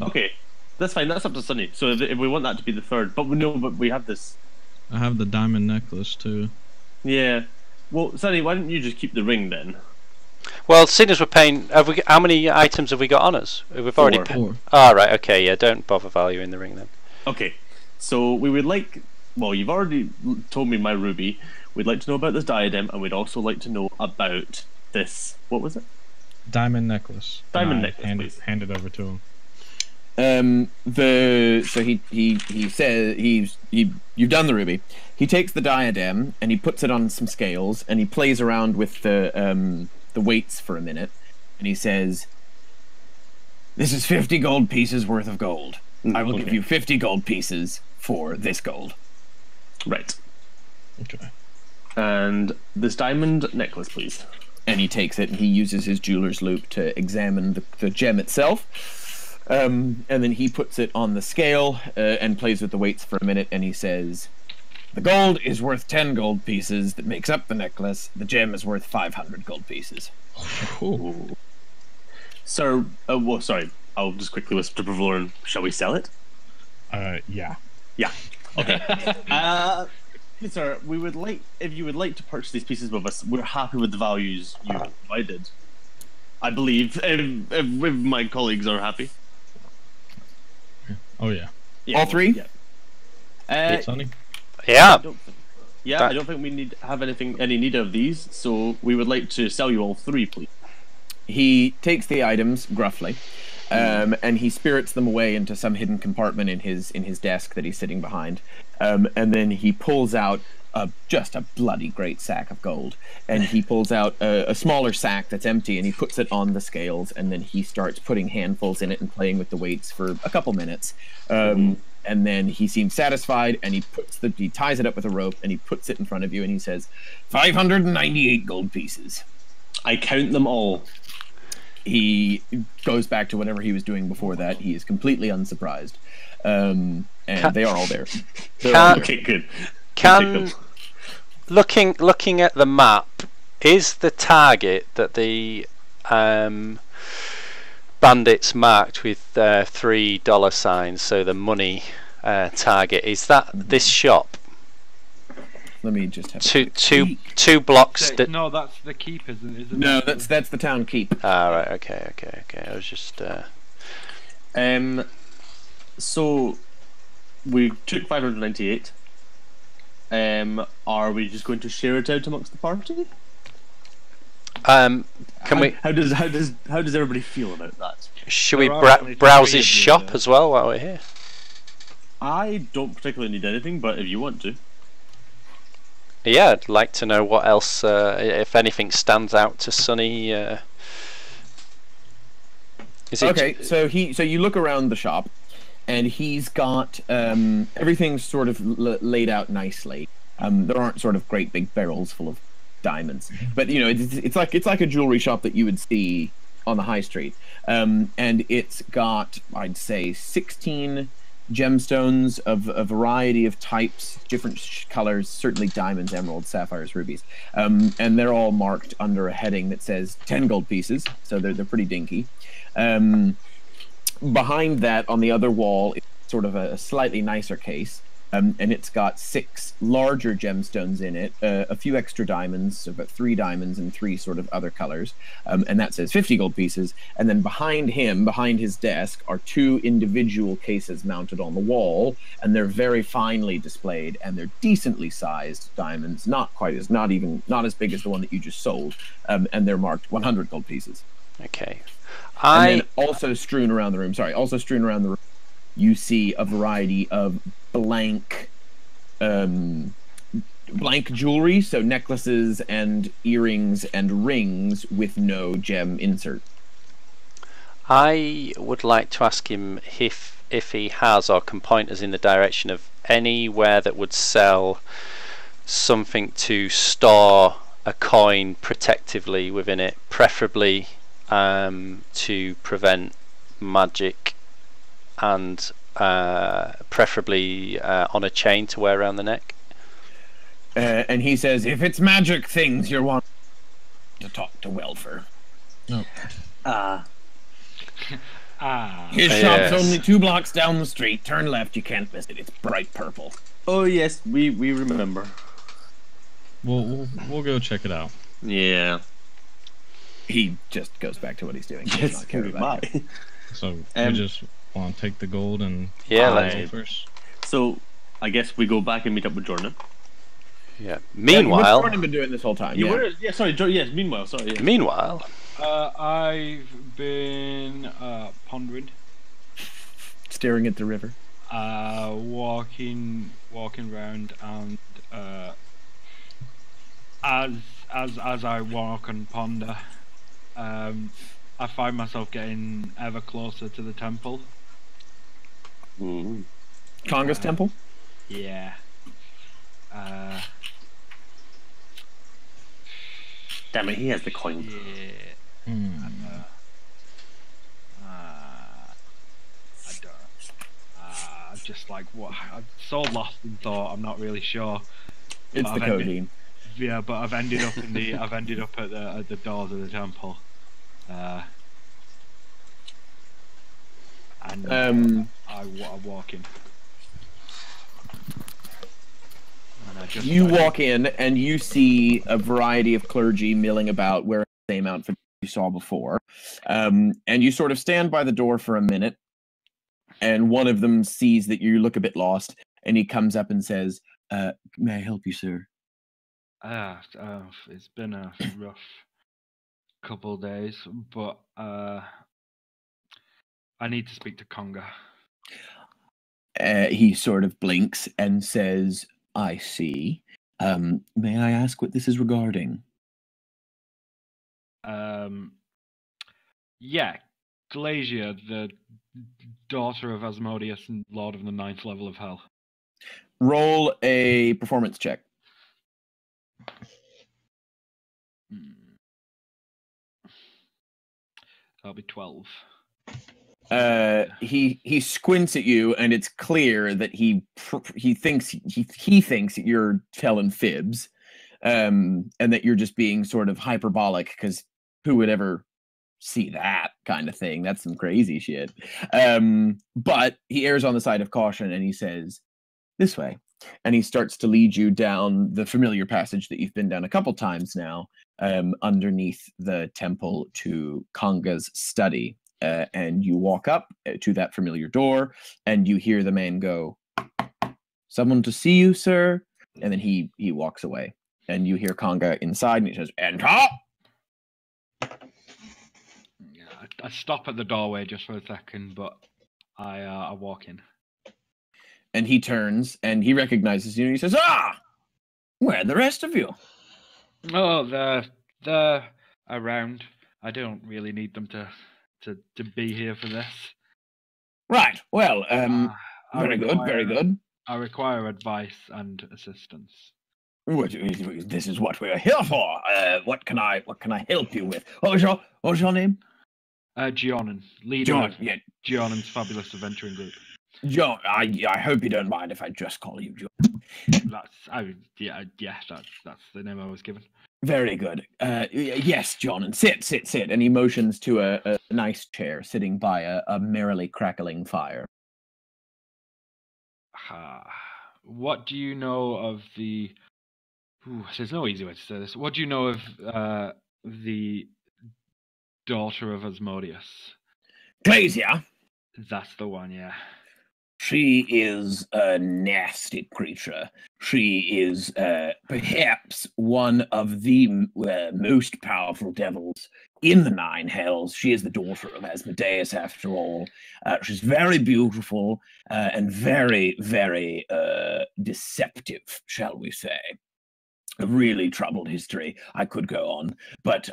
Okay, that's fine. That's up to Sunny. So if we want that to be the 3rd, but we have this. I have the diamond necklace too. Yeah. Well, Sunny, why don't you just keep the ring then? Well, seeing as we're paying, how many items have we got on us? We've already 4. Right, okay, yeah, don't bother valuing the ring then. Okay, so we would like. Well, you've already told me my ruby. We'd like to know about this diadem, and we'd also like to know about this. What was it? Diamond necklace. Diamond necklace. Hand it over to him. So he says you've done the ruby. He takes the diadem and he puts it on some scales and he plays around with the weights for a minute, and he says, "This is 50 gold pieces worth of gold. I will give you 50 gold pieces for this gold." Right. Okay. And this diamond necklace, please. And he takes it and he uses his jeweler's loop to examine the gem itself. And then he puts it on the scale and plays with the weights for a minute, and he says, "The gold is worth 10 gold pieces that makes up the necklace. The gem is worth 500 gold pieces." Ooh. Sir, well, sorry. I'll just quickly whisper to Bavlorin, shall we sell it? Yeah. Yeah. Okay. Sir, we would like, if you would like to purchase these pieces with us, we're happy with the values you provided. I believe, if my colleagues are happy. Oh yeah. All 3? Yeah. Sonny? Yeah. I don't think we have any need of these, so we would like to sell you all 3, please. He takes the items gruffly, and he spirits them away into some hidden compartment in his desk that he's sitting behind, and then he pulls out just a bloody great sack of gold, and he pulls out a smaller sack that's empty, and he puts it on the scales, and then he starts putting handfuls in it and playing with the weights for a couple minutes, and then he seems satisfied, and he ties it up with a rope, and he puts it in front of you, and he says, 598 gold pieces. I count them all. He goes back to whatever he was doing before that. He is completely unsurprised, and they are all there. Okay, good. Looking at the map, is the target that the bandits marked with $3 signs, so the money target, is that this shop? Let me just have two blocks. No, that's the keep, isn't it? No, that's the town keep. Right. Okay. I was just. So we took 598. Are we just going to share it out amongst the party? Can we? How does everybody feel about that? Should we browse his shop as well while we're here? I don't particularly need anything, but if you want to. Yeah, I'd like to know what else, if anything stands out to Sonny. Okay, so you look around the shop, and he's got everything sort of laid out nicely. There aren't sort of great big barrels full of diamonds, but you know it's like a jewelry shop that you would see on the high street, and it's got, I'd say, 16 gemstones of a variety of types, different colors, certainly diamonds, emeralds, sapphires, rubies. And they're all marked under a heading that says 10 gold pieces, so they're pretty dinky. Behind that, on the other wall, is sort of a slightly nicer case, and it's got 6 larger gemstones in it, a few extra diamonds, so about 3 diamonds and 3 sort of other colors, and that says 50 gold pieces. And then behind him, behind his desk, are 2 individual cases mounted on the wall, and they're very finely displayed, and they're decently sized diamonds, not as big as the one that you just sold, and they're marked 100 gold pieces. Okay. And then also strewn around the room, you see a variety of blank jewelry, so necklaces and earrings and rings with no gem insert. I would like to ask him if he has or can point us in the direction of anywhere that would sell something to store a coin protectively within it, preferably to prevent magic, and preferably on a chain to wear around the neck. And he says, if it's magic things you're wanting to talk to Welfer. No. His shop's only 2 blocks down the street. Turn left, you can't miss it. It's bright purple. Oh yes, we remember. We'll go check it out. Yeah. He just goes back to what he's doing. He does Yes, not care about it. So we just want to take the gold and let's go first. So I guess we go back and meet up with Jordan. Yeah. Meanwhile, What's Jordan been doing this whole time? Meanwhile, sorry. Yeah. Meanwhile, I've been pondering, Staring at the river. walking around, and as I walk and ponder, I find myself getting ever closer to the temple. Conga's temple? Yeah. Damn it, he has the coin. Yeah. I don't. Just like what? I'm so lost in thought. I'm not really sure. It's the codeine. Yeah, but I've ended up in the. I've ended up at the doors of the temple. And I walk in. You walk in and you see a variety of clergy milling about wearing the same outfit you saw before. And you sort of stand by the door for a minute, and one of them sees that you look a bit lost, and he comes up and says, may I help you, sir? It's been a rough couple of days, but I need to speak to Conga. He sort of blinks and says, I see. May I ask what this is regarding? Yeah, Glacia, the daughter of Asmodeus and Lord of the 9th level of Hell. Roll a performance check. That'll be 12. He squints at you, and it's clear that he thinks that you're telling fibs, and that you're just being sort of hyperbolic, because who would ever see that kind of thing? That's some crazy shit. But he errs on the side of caution, and he says, this way. And he starts to lead you down the familiar passage that you've been down a couple times now, underneath the temple to Conga's study. And you walk up to that familiar door, and you hear the man go, someone to see you, sir. And then he walks away, and you hear Conga inside, and he says, enter! I stop at the doorway just for a second, but I walk in. And he turns, and he recognizes you, and he says, where are the rest of you? Oh, they're around. I don't really need them to be here for this. Right. Well, very good. I require advice and assistance. This is what we're here for. What can I help you with? What was your name? Gionan, leader of Gionan's fabulous adventuring group. John, I hope you don't mind if I just call you John. That's the name I was given. Very good. Yes, John, and sit. And he motions to a nice chair sitting by a merrily crackling fire. What do you know of the... there's no easy way to say this. What do you know of the daughter of Asmodeus? Glacia? That's the one, yeah. She is a nasty creature. She is perhaps one of the most powerful devils in the Nine Hells. She is the daughter of Asmodeus, after all. She's very beautiful and very, very deceptive, shall we say. A really troubled history. I could go on, but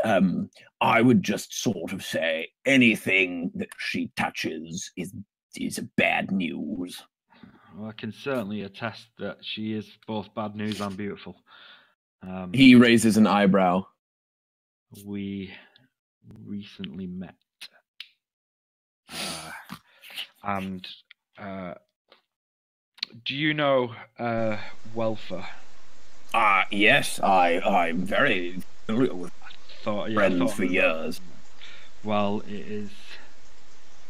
I would just sort of say anything that she touches is bad news. Well, I can certainly attest that she is both bad news and beautiful. He raises an eyebrow. We recently met. And do you know Welfer? Yes, I'm very familiar with friends for years. Well, it is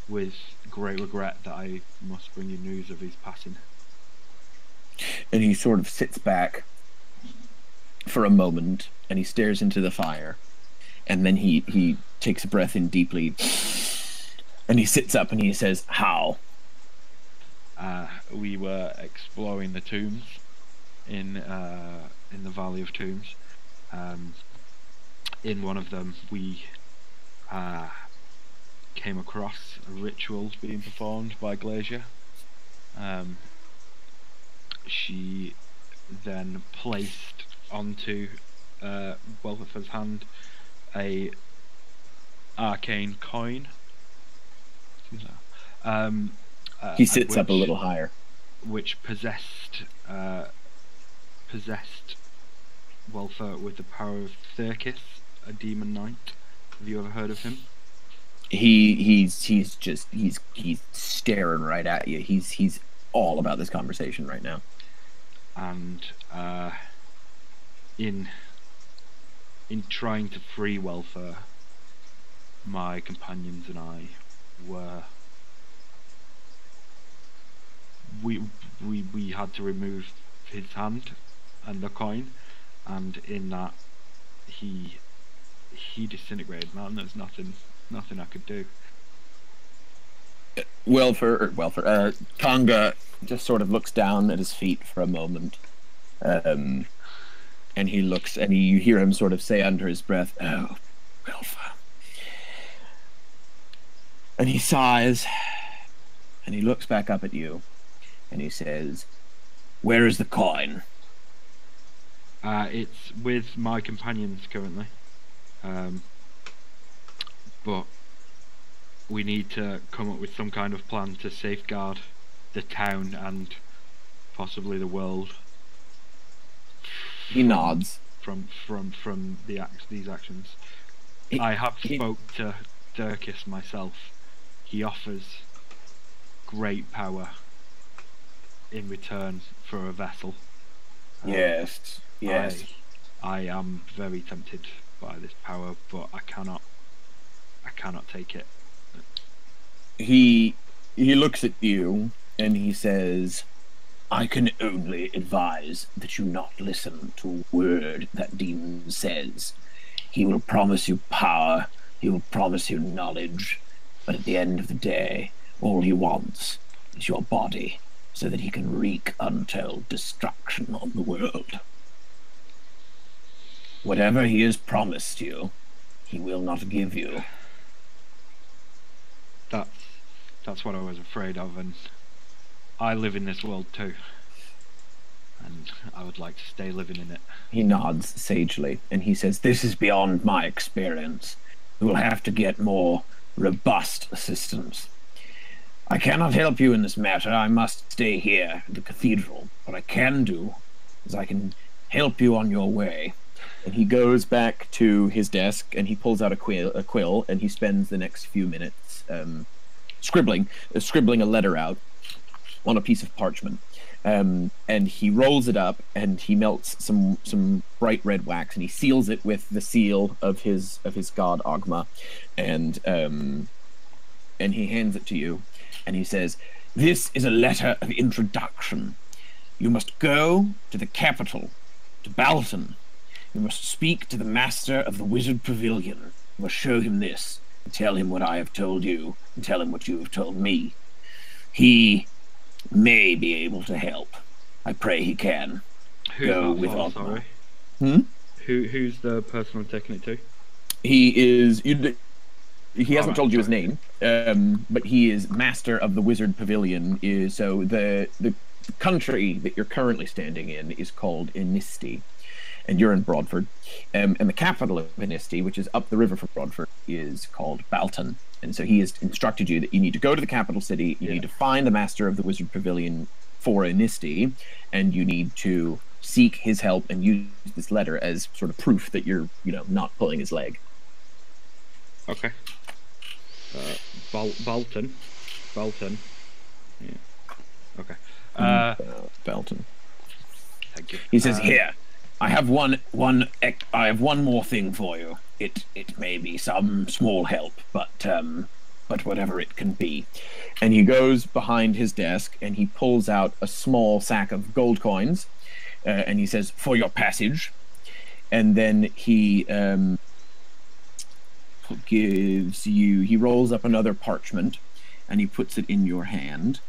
with great regret that I must bring you news of his passing. And he sort of sits back for a moment, and he stares into the fire, and then he takes a breath in deeply, and he sits up and he says, "How?" We were exploring the tombs in the Valley of Tombs. In one of them, we came across a ritual being performed by Glacia. She then placed onto Welfer's hand a arcane coin. He sits up a little higher. Which possessed Welfer with the power of Thyrkis, a demon knight. Have you ever heard of him? He's staring right at you. He's all about this conversation right now. And in trying to free Welfer, my companions and I were we had to remove his hand and the coin, and in that he disintegrated, man. There's nothing I could do. Tonga just sort of looks down at his feet for a moment, and he looks, and you hear him sort of say under his breath, "Oh, Welfer." And he sighs, and he looks back up at you, and he says, "Where is the coin?" It's with my companions currently, but we need to come up with some kind of plan to safeguard the town and possibly the world. He nods. From these actions. I have spoke to Thyrkis myself. He offers great power in return for a vessel. Yes. I am very tempted by this power, but I cannot take it. He looks at you and he says, "I can only advise that you not listen to a word that demon says. He will promise you power, he will promise you knowledge, but at the end of the day, all he wants is your body, so that he can wreak untold destruction on the world. Whatever he has promised you, he will not give you." That's what I was afraid of, and I live in this world too, and I would like to stay living in it. He nods sagely, and he says, "This is beyond my experience. You will have to get more robust assistance. I cannot help you in this matter. I must stay here at the cathedral. What I can do is I can help you on your way." And he goes back to his desk, and he pulls out a quill, and he spends the next few minutes scribbling a letter out. on a piece of parchment. And he rolls it up, and he melts some bright red wax, and he seals it with the seal of his god Ogma, and he hands it to you, and he says, "This is a letter of introduction. You must go to the capital, to Balton. You must speak to the master of the Wizard Pavilion. You must show him this, and tell him what I have told you, and tell him what you have told me. He may be able to help. I pray he can. Who's Go that with for, Ogma." sorry? Who's the person I'm taking it to? He hasn't told you his sorry. name, but he is master of the Wizard Pavilion. So the country that you're currently standing in is called Inisti, and you're in Broadford. And the capital of Inisti, which is up the river from Broadford, is called Balton. And so he has instructed you that you need to go to the capital city, you need to find the master of the Wizard Pavilion for Inisti, and you need to seek his help and use this letter as sort of proof that you're, not pulling his leg. Okay. Balton. Yeah. Okay. Balton. Thank you. He says, "Here, I have one more thing for you. It may be some small help, but whatever it can be." And he goes behind his desk and he pulls out a small sack of gold coins, and he says, "For your passage." And then he he rolls up another parchment and he puts it in your hand,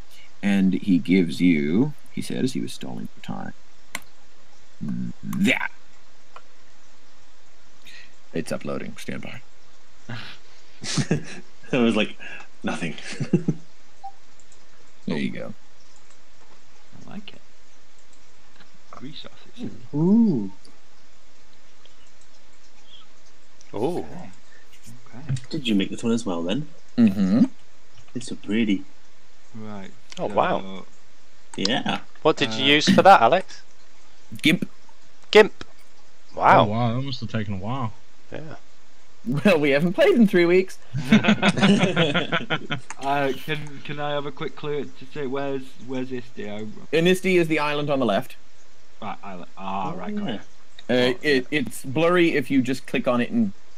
and he gives you, he says, he was stalling for time, that. It's uploading. Stand by. I was like, nothing. There you go. I like it. Resources. Ooh. Oh. Okay. Did you make this one as well then? Mm-hmm. It's so pretty. Right. Oh, wow. Yeah. What did you use for that, Alex? Gimp. Gimp. Oh Wow. wow, that must have taken a while. Yeah. Well, we haven't played in 3 weeks. Can I have a quick clue to say where's Isti? Inisti is the island on the left. Right, right, got it. It's blurry if you just click on it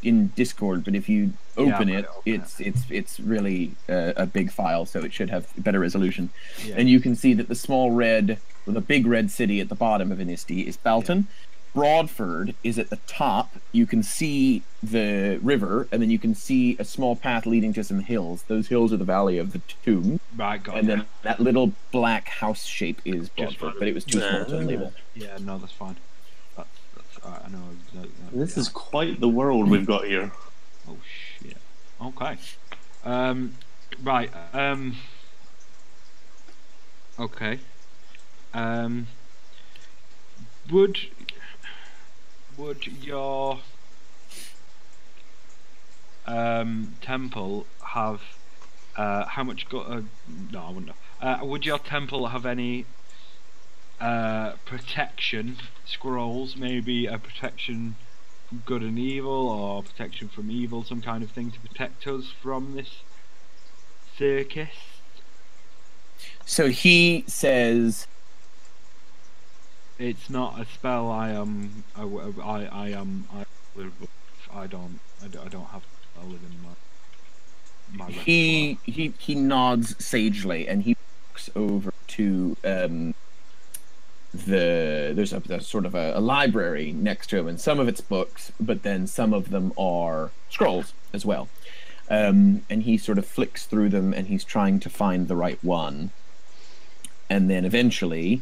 in Discord, but if you open Yeah, it, I've got it it's really a big file, so it should have better resolution. Yeah. And you can see that the big red city at the bottom of Inisti is Balton. Broadford is at the top. You can see the river, and then you can see a small path leading to some hills. Those hills are the Valley of the Tomb. Right, got And it. then that little black house shape is Just Broadford, but it was too small to label. Yeah, no, that's fine. That's alright, I know. This is quite the world we've got here. Oh shit. Okay. Right. Okay. Would your temple have how much no, I wouldn't know. Would your temple have any protection scrolls, maybe a protection from good and evil, or protection from evil, some kind of thing to protect us from this circus? So he says, It's not a spell. I don't have a spell within my repertoire. he nods sagely, and he walks over to there's a sort of a library next to him, and some of it's books, but then some of them are scrolls as well. And he sort of flicks through them, and he's trying to find the right one. And then eventually,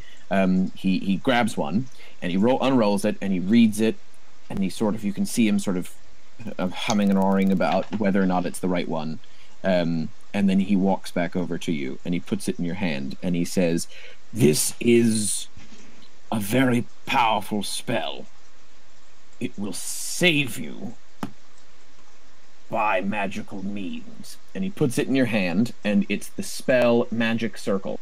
he grabs one, and he unrolls it, and he reads it, and you can see him sort of humming and hawing about whether or not it's the right one. And then he walks back over to you, and he puts it in your hand, and he says, "This is a very powerful spell. It will save you by magical means." And he puts it in your hand, and it's the spell Magic Circle.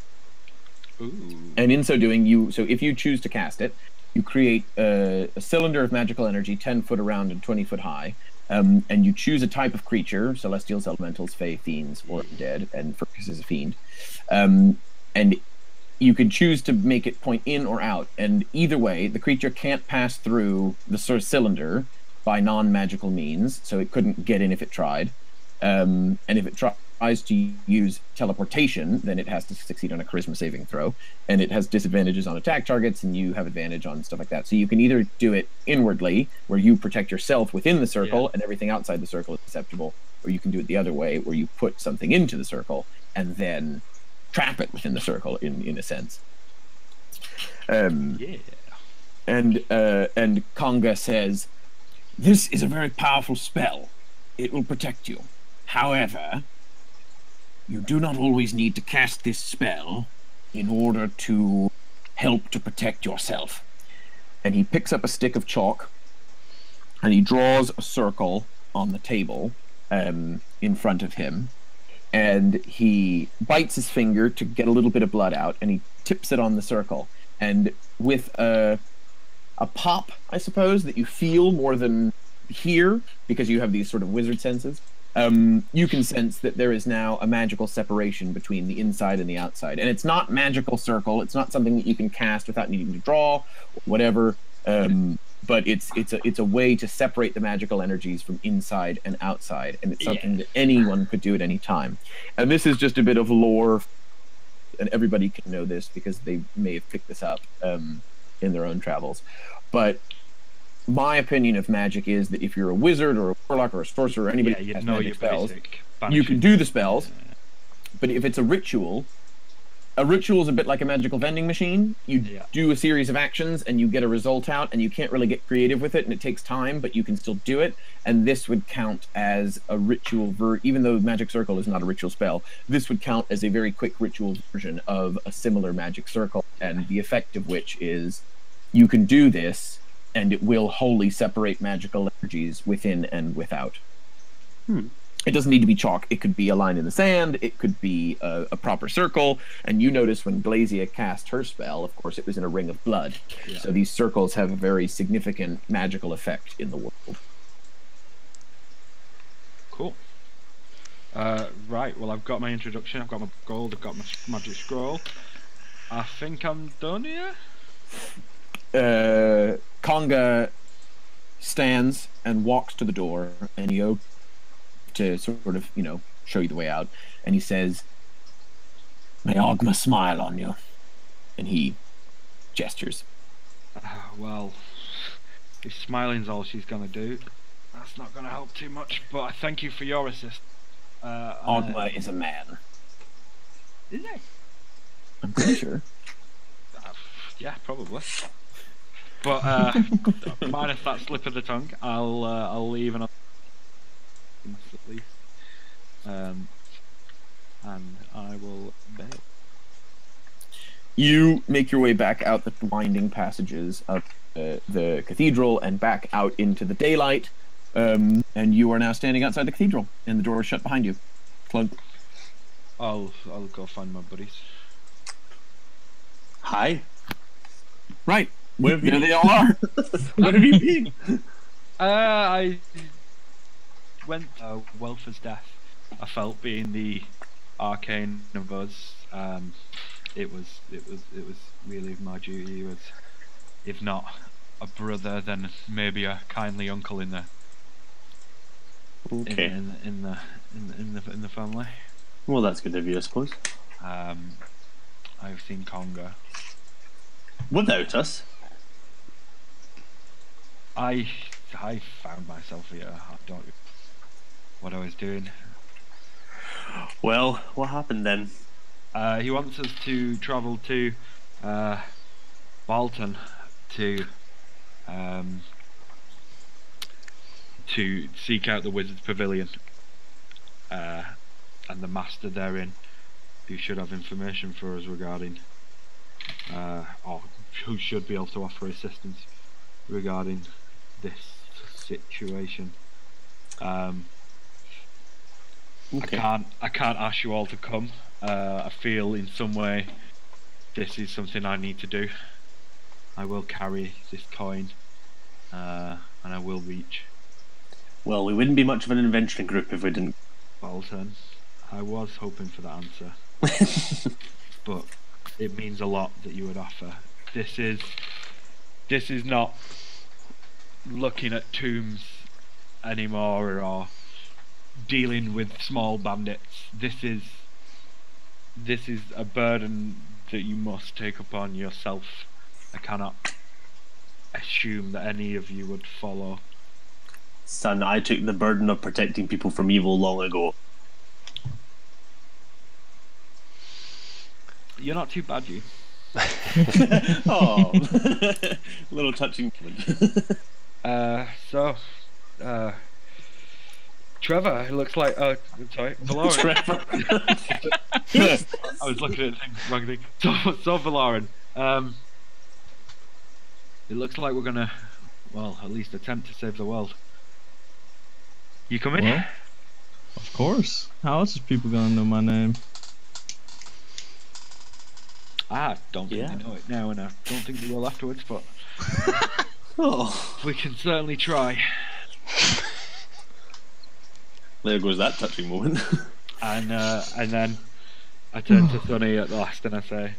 Ooh. And in so doing, so if you choose to cast it, you create a cylinder of magical energy 10 foot around and 20 foot high, and you choose a type of creature: celestials, elementals, fae, fiends, or dead, and Furcus is a fiend. And you could choose to make it point in or out, and either way, the creature can't pass through the sort of cylinder by non-magical means, so it couldn't get in if it tried. And if it tries to use teleportation, then it has to succeed on a charisma saving throw, and it has disadvantages on attack targets, and you have advantage on stuff like that. So you can either do it inwardly, where you protect yourself within the circle, and everything outside the circle is acceptable, or you can do it the other way, where you put something into the circle and then trap it within the circle, in a sense. And Conga says, "This is a very powerful spell. It will protect you. However, you do not always need to cast this spell in order to help to protect yourself." And he picks up a stick of chalk and he draws a circle on the table in front of him. And he bites his finger to get a little bit of blood out, and he tips it on the circle. And with a pop, I suppose, that you feel more than hear, because you have these sort of wizard senses, you can sense that there is now a magical separation between the inside and the outside. And it's not magical circle. It's not something that you can cast without needing to draw, or whatever. But it's a way to separate the magical energies from inside and outside, and it's something that anyone could do at any time. And this is just a bit of lore, and everybody can know this because they may have picked this up in their own travels. But my opinion of magic is that if you're a wizard or a warlock or a sorcerer or anybody who has magic spells, you can do the spells. But if it's a ritual is a bit like a magical vending machine. You do a series of actions and you get a result out, and you can't really get creative with it, and it takes time, but you can still do it. And this would count as a ritual even though Magic Circle is not a ritual spell, this would count as a very quick ritual version of a similar Magic Circle, and the effect of which is you can do this and it will wholly separate magical energies within and without. It doesn't need to be chalk. It could be a line in the sand. It could be a proper circle. And you notice when Glazia cast her spell, of course, it was in a ring of blood. So these circles have a very significant magical effect in the world. Cool. Right, well, I've got my introduction. I've got my gold. I've got my magic scroll. I think I'm done here. Conga stands and walks to the door, and he to sort of, show you the way out, and he says, "May Ogma smile on you." And he gestures. Well, if smiling's all she's gonna do, that's not gonna help too much, but I thank you for your assist. Ogma is a man. Is he? I'm pretty sure. Yeah, probably. But minus that slip of the tongue, I'll leave an at least, and I will bail. You make your way back out the winding passages of the cathedral and back out into the daylight, and you are now standing outside the cathedral, and the door is shut behind you. Clunk. I'll go find my buddies. Hi. Right. Where have you There they all are. Where have you been? I went Welfer's death. I felt being the arcane of us, it was really my duty. He was, if not a brother, then maybe a kindly uncle in the Okay. in the family. Well, that's good of you, I suppose. I've seen Conga. Without us. I found myself here. I don't know what I was doing. Well, what happened then? He wants us to travel to Walton to seek out the Wizard's Pavilion, and the Master therein, who should have information for us regarding, or who should be able to offer assistance regarding this situation. Okay. I can't ask you all to come. I feel in some way this is something I need to do. I will carry this coin, and I will reach Well, we wouldn't be much of an adventuring group if we didn't. Bolton. I was hoping for that answer, but it means a lot that you would offer. This is not looking at tombs anymore or dealing with small bandits. This is a burden that you must take upon yourself. I cannot assume that any of you would follow. Son, I took the burden of protecting people from evil long ago. You're not too bad, you. Oh, little touching moment. Trevor, it looks like sorry, Valoran. Trevor. I was looking at the wrong thing. So Valoran, it looks like we're gonna, well, at least attempt to save the world. You coming? Well, of course. How else is people gonna know my name? I don't think they know it now, and I don't think they will afterwards, but Oh, we can certainly try. there goes that touching moment. And then I turn to Sonny at last and I say,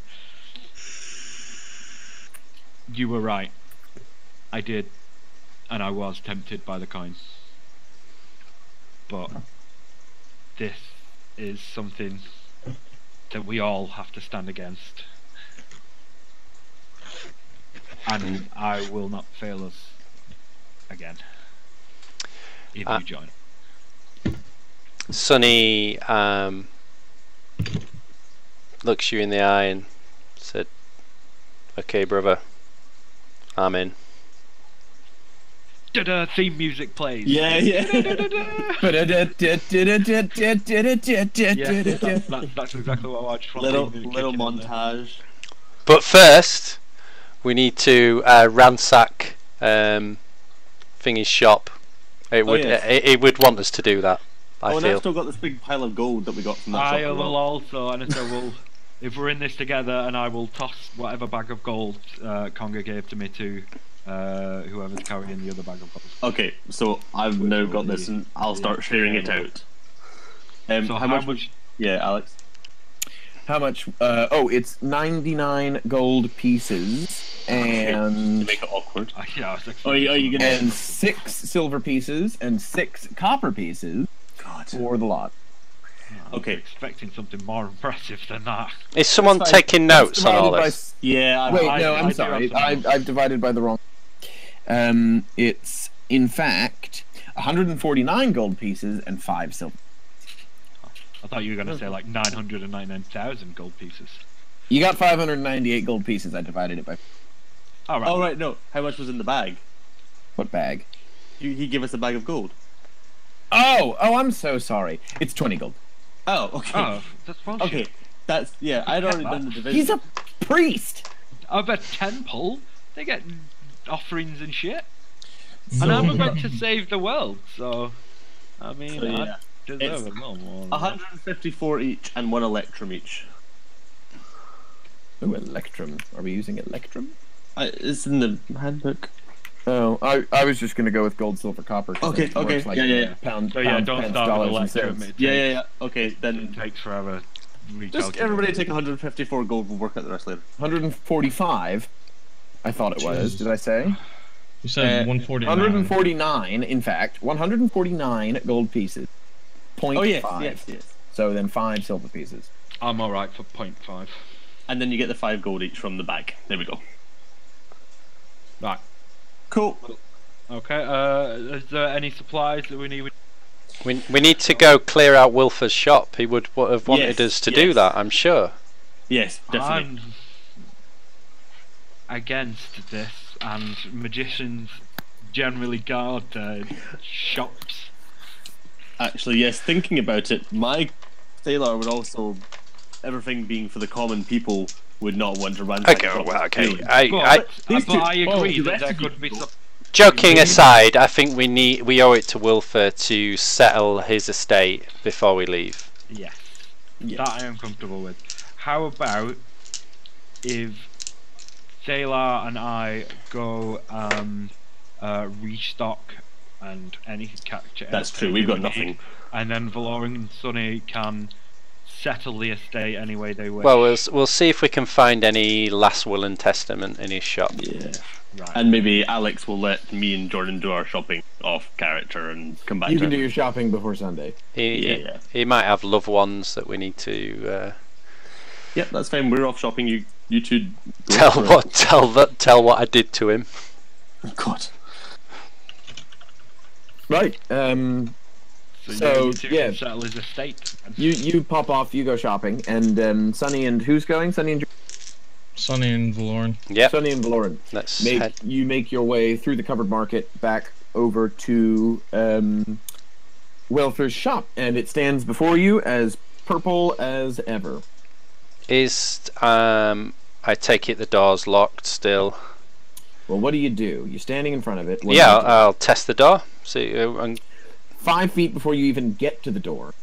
"You were right. I did, and I was tempted by the coin. But this is something that we all have to stand against. And I will not fail us again if you join." Sonny looks you in the eye and said, "Okay, brother, I'm in." Da-da, theme music plays. Yeah. Yeah, that's exactly what I watched. Little montage. But first, we need to ransack Thingy's shop. It would want us to do that. I And I've feel. still got this big pile of gold that we got from that I shop. as will well. also, and so we'll, if we're in this together, and I will toss whatever bag of gold Conga gave to me to whoever's carrying the other bag of gold. Okay, so I've now got this, and I'll start sharing it out. So how much? Yeah, Alex. How much? It's 99 gold pieces To and make it awkward. Yeah, I was Oh, are you gonna? and 6 silver pieces and 6 copper pieces God. for the lot. I was Okay. expecting something more impressive than that. Is someone That's fine. taking That's notes on all divided by this? Yeah. Wait, I no, do I'm have sorry. some notes. I've divided by the wrong. It's in fact 149 gold pieces and 5 silver. I thought you were going to say like 999,000 gold pieces. You got 598 gold pieces. I divided it by All right. Oh right, no. How much was in the bag? what bag? He gave us a bag of gold. Oh, I'm so sorry. It's 20 gold. Oh, okay. Oh, that's bullshit. Okay, that's I'd already done the division. He's a priest. I bet 10 pull. They get offerings and shit. And I'm about to save the world, so I mean, So, yeah. I deserve It's a little more. than that. 154 each and 1 electrum each. Ooh, electrum. Are we using electrum? It's in the handbook. Oh, I was just gonna go with gold, silver, copper. 'cause Okay, it works okay, like yeah. Pound, So yeah, pound, don't pence, start with dollars, and electrum. cents. Yeah. Okay, It then takes forever. just everybody take 154 gold. We'll work out the rest later. 145. I thought it was. Did I say? You said 149. 149. In fact, 149 gold pieces. 0.5. Oh yes. So then 5 silver pieces. I'm alright for 0.5. And then you get the 5 gold each from the bag. There we go. Right. Cool. Okay. Is there any supplies that we need? We need to go clear out Wilfer's shop. He would have wanted Yes, us to do yes. that, I'm sure. Yes, definitely. I'm against this, and magicians generally guard their shops. Actually, yes. Thinking about it, my sailor would also, everything being for the common people, would not want to run. Okay, well, okay. I But I agree the that rest there of you could be go. some. joking aside, I think we owe it to Wilfer to settle his estate before we leave. Yes. Yes. That I am comfortable with. How about if Sailor and I go restock and any capture? That's true. We've got nothing. And then Valoran and Sunny can settle the estate any way they wish. Well, we'll see if we can find any last will and testament in his shop. Yeah. Right. And maybe Alex will let me and Jordan do our shopping off character and come back You to can do him. your shopping before Sunday. Yeah. He might have loved ones that we need to Yep, that's fine. We're off shopping. You two go tell what I did to him. God. Right. So, you two yeah. can settle his estate. You pop off. You go shopping, and Sunny and who's going? Sunny and Valoran. Yep. Sunny and Valoran. Let's head. You make your way through the covered market back over to Welfer's shop, and it stands before you as purple as ever. Is I take it the door's locked still? Well, what do? You're standing in front of it. What Yeah, do you do? I'll test the door. See, and 5 feet before you even get to the door,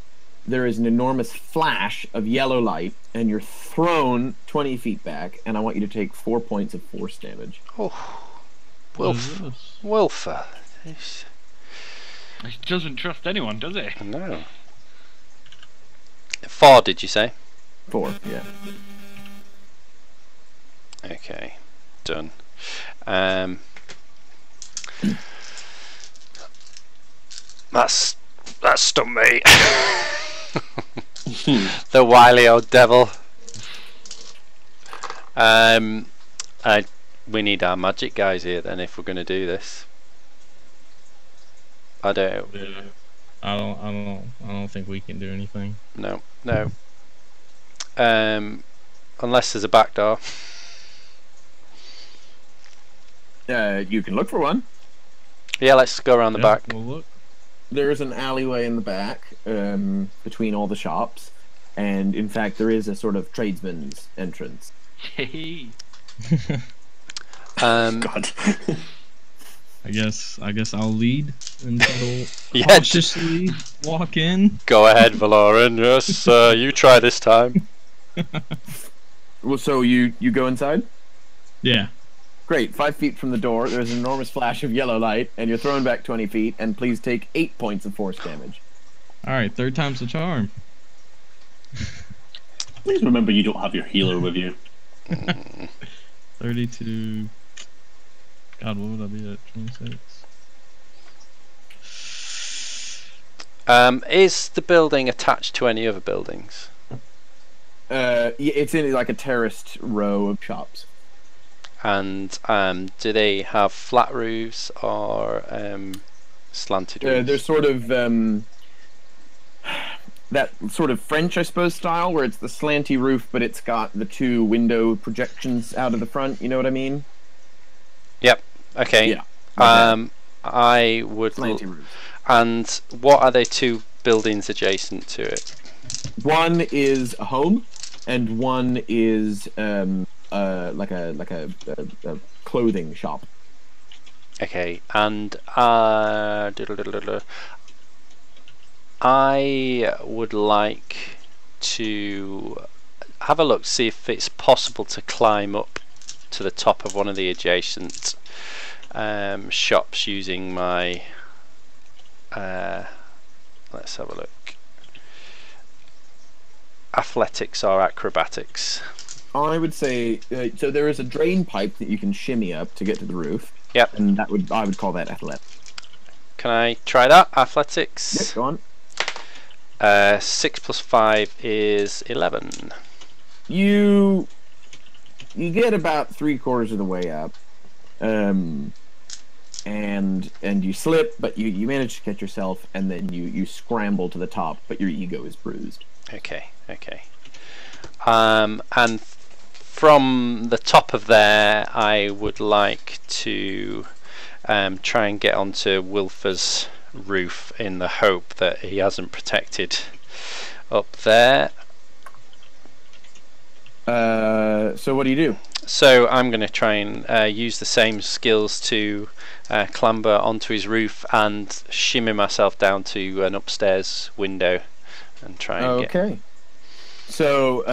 there is an enormous flash of yellow light, and you're thrown 20 feet back, and I want you to take 4 points of force damage. oh, What is this? Wilfer. He doesn't trust anyone, does he? No. 4, did you say? 4, yeah. Okay, done. That's stumped me. The wily old devil. We need our magic guys here then if we're going to do this. I don't. Yeah. I don't think we can do anything. No. Unless there's a back door. You can look for one. Yeah, let's go around the back. We'll look. There's an alleyway in the back between all the shops, and in fact there is a sort of tradesman's entrance. God. I guess I'll lead and Yeah, cautiously walk in. Go ahead, Valoran. Yes, you try this time. Well, so you go inside? Yeah. Great. 5 feet from the door, there's an enormous flash of yellow light, and you're thrown back 20 feet, and please take 8 points of force damage. Alright, 3rd time's the charm. Please remember you don't have your healer with you. 32. God, what would I be at? 26. Is the building attached to any other buildings? It's in like a terraced row of shops. And do they have flat roofs or slanted roofs? They're sort of that sort of French, I suppose, style, where it's the slanty roof, but it's got the 2 window projections out of the front. You know what I mean? Yep. Okay. Yeah. I would. Slanty roof. And what are they 2 buildings adjacent to it? One is a home, and one is like a clothing shop. Okay, and I would like to have a look, see if it's possible to climb up to the top of one of the adjacent shops using my let's have a look, athletics or acrobatics. I would say so. There is a drain pipe that you can shimmy up to get to the roof. Yep. And I would call that athletic. Can I try that? Athletics. Yep, go on. 6 plus 5 is 11. You get about 3/4 of the way up, and you slip, but you manage to catch yourself, and then you scramble to the top, but your ego is bruised. Okay. And from the top of there, I would like to try and get onto Wilfer's roof in the hope that he hasn't protected up there. So what do you do? So I'm going to try and use the same skills to clamber onto his roof and shimmy myself down to an upstairs window and try and get... Okay. So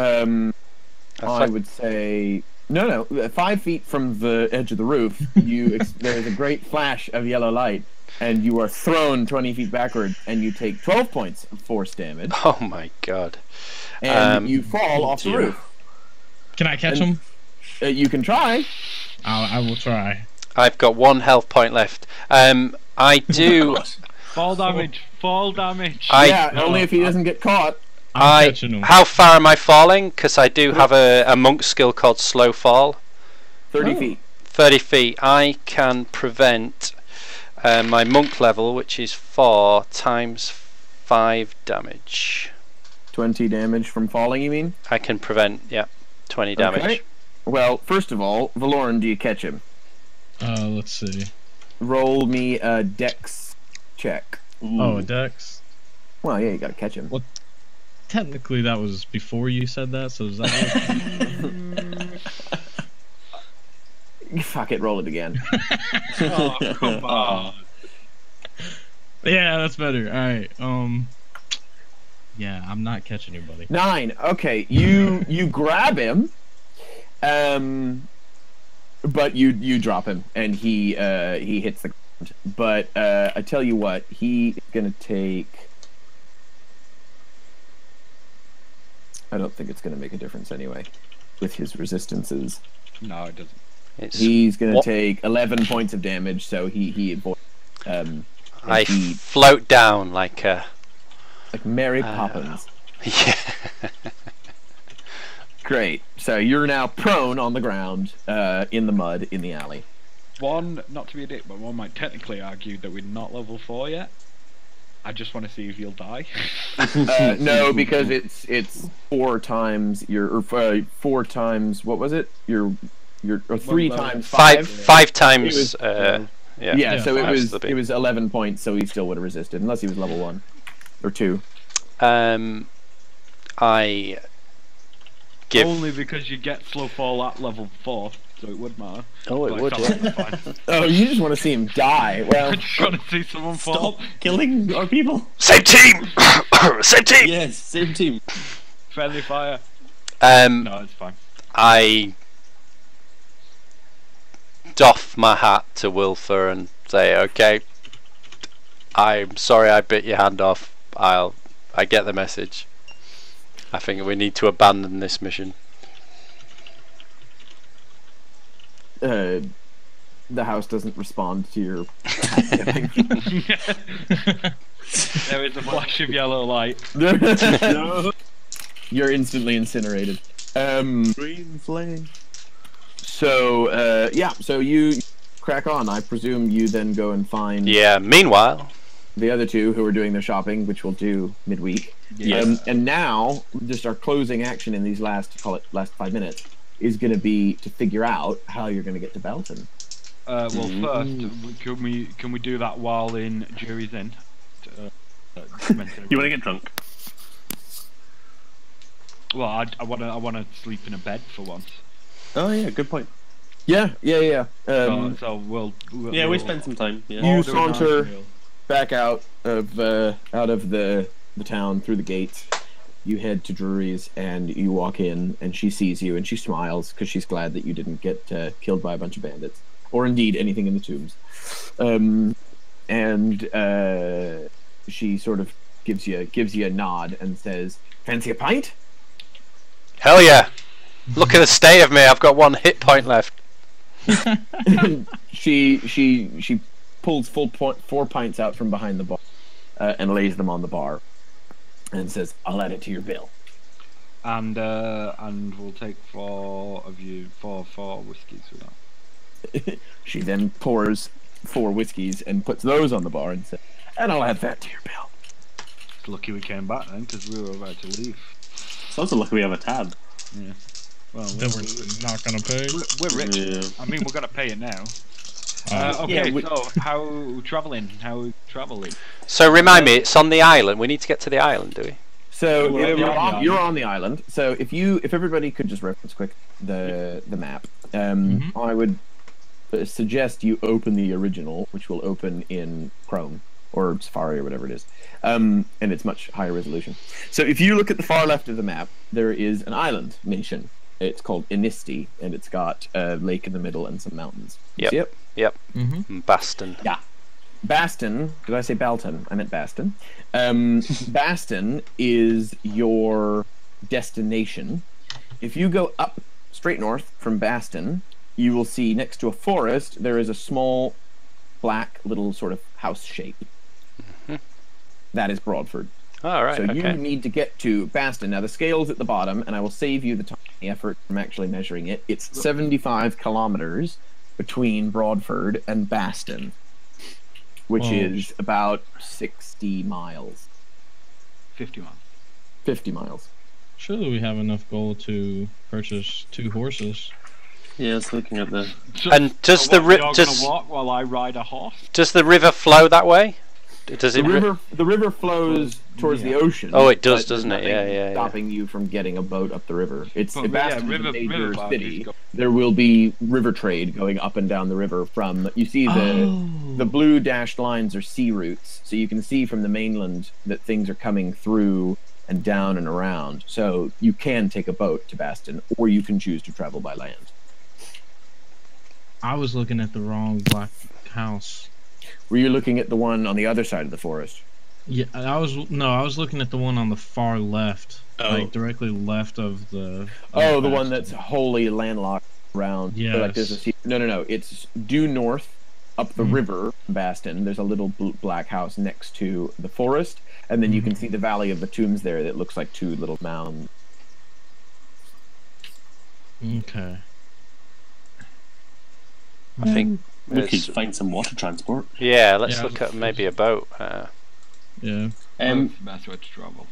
I would say no. 5 feet from the edge of the roof, there's a great flash of yellow light, and you are thrown 20 feet backward, and you take 12 points of force damage. Oh my god. And you fall off the roof. Can I catch him? You can try. I will try. I've got 1 health point left. I do. Fall damage. Fall damage. Only if he doesn't get caught. I'm catching him. How far am I falling? Because I do have a monk skill called slow fall. 30 feet. 30 feet. I can prevent my monk level, which is 4 times 5 damage. 20 damage from falling, you mean? I can prevent, 20 damage. Okay. Well, first of all, Valoran, do you catch him? Let's see. Roll me a dex check. Ooh. Oh, a dex? Well, yeah, you gotta catch him. Well, technically that was before you said that, so does that Fuck it, roll it again. Oh, come on. Yeah, that's better. Alright, yeah, I'm not catching you, buddy. 9. Okay, you grab him, but you drop him, and he hits the ground. But I tell you what, he is gonna take. I don't think it's gonna make a difference anyway, with his resistances. No, it doesn't. He's gonna take 11 points of damage, so he avoids. I float down like Mary Poppins. Yeah. Great. So you're now prone on the ground, in the mud, in the alley. One, not to be a dick, but one might technically argue that we're not level 4 yet. I just want to see if you'll die. No, because it's 4 times or 4 times. What was it? Your 3 times 5. 5 times. Yeah. So it was 11 points. So he still would have resisted, unless he was level 1 or 2. I give only because you get slow fall at level 4, so it would matter. Oh, it would. Yeah. Oh, you just want to see him die. Well, I just want to see someone fall. Stop killing our people. Same team. Same team. Yes, same team. Friendly fire. No, it's fine. I doff my hat to Wilfer and say, "Okay, I'm sorry I bit your hand off. I get the message. I think we need to abandon this mission." The house doesn't respond to your. There is a flash of yellow light. No. You're instantly incinerated. Green flame. So so you crack on. I presume you then go and find. Yeah. Meanwhile, the other 2 who are doing their shopping, which we'll do midweek. Yes. And now, just our closing action in these last 5 minutes is going to be to figure out how you're going to get to Belton. Well, first, can we do that while in Jury's Inn? You want to get drunk? Well, I want to sleep in a bed for once. Oh yeah, good point. Yeah. So we'll we spend some time. Yeah. You saunter back out of the town through the gates. You head to Drury's and you walk in, and she sees you and she smiles because she's glad that you didn't get killed by a bunch of bandits, or indeed anything in the tombs. And she sort of gives you a nod and says, "Fancy a pint?" hell yeah! Look at the state of me. I've got 1 hit point left. She pulls 4 pints out from behind the bar and lays them on the bar and says, "I'll add it to your bill." And we'll take 4 of you 4 whiskeys for that. She then pours 4 whiskeys and puts those on the bar and says, "And I'll add that to your bill." It's lucky we came back then, because we were about to leave. It's also lucky we have a tab. Yeah. Well, That we're not gonna pay. we're rich. Yeah. I mean, we're gonna pay it now. Yeah, So how traveling? So remind me, it's on the island. We need to get to the island, do we? So Well, you're on the island. So if everybody could just reference quick the map, I would suggest you open the original, which will open in Chrome or Safari or whatever it is, and it's much higher resolution. So if you look at the far left of the map, there is an island nation. It's called Inisti, and it's got a lake in the middle and some mountains. Yep. See it? Yep. Mm-hmm. Baston. Yeah. Baston. Did I say Balton? I meant Baston. Baston is your destination. If you go up straight north from Baston, you will see next to a forest there is a small, black little sort of house shape. That is Broadford. All right. So okay. you need to get to Baston. Now the scale's at the bottom, and I will save you the time and effort from actually measuring it. It's 75 kilometers between Broadford and Baston, which is about 60 miles. 50 miles. 50 miles. Surely we have enough gold to purchase 2 horses. Yeah, I was looking at the. And does the river does walk while I ride a horse? does the river flow that way? Does it? The river flows towards the ocean. Oh, it does, but there's doesn't it? nothing Yeah. stopping you from getting a boat up the river. It's But, Baston yeah, is a major river barges city. go- There will be river trade going up and down the river from. You see the blue dashed lines are sea routes, so you can see from the mainland that things are coming through and down and around. So you can take a boat to Baston, or you can choose to travel by land. I was looking at the wrong black house. Were you looking at the one on the other side of the forest? Yeah, I was looking at the one on the far left, like directly left of the. Oh, the one that's wholly landlocked around. Yes. Like there's no. It's due north up the river, Baston. There's a little black house next to the forest, and then you can see the Valley of the Tombs there that looks like 2 little mounds. Okay. I think We could it's- find some water transport. Yeah, let's Yeah, look at maybe a boat. Yeah. That's the best way to travel.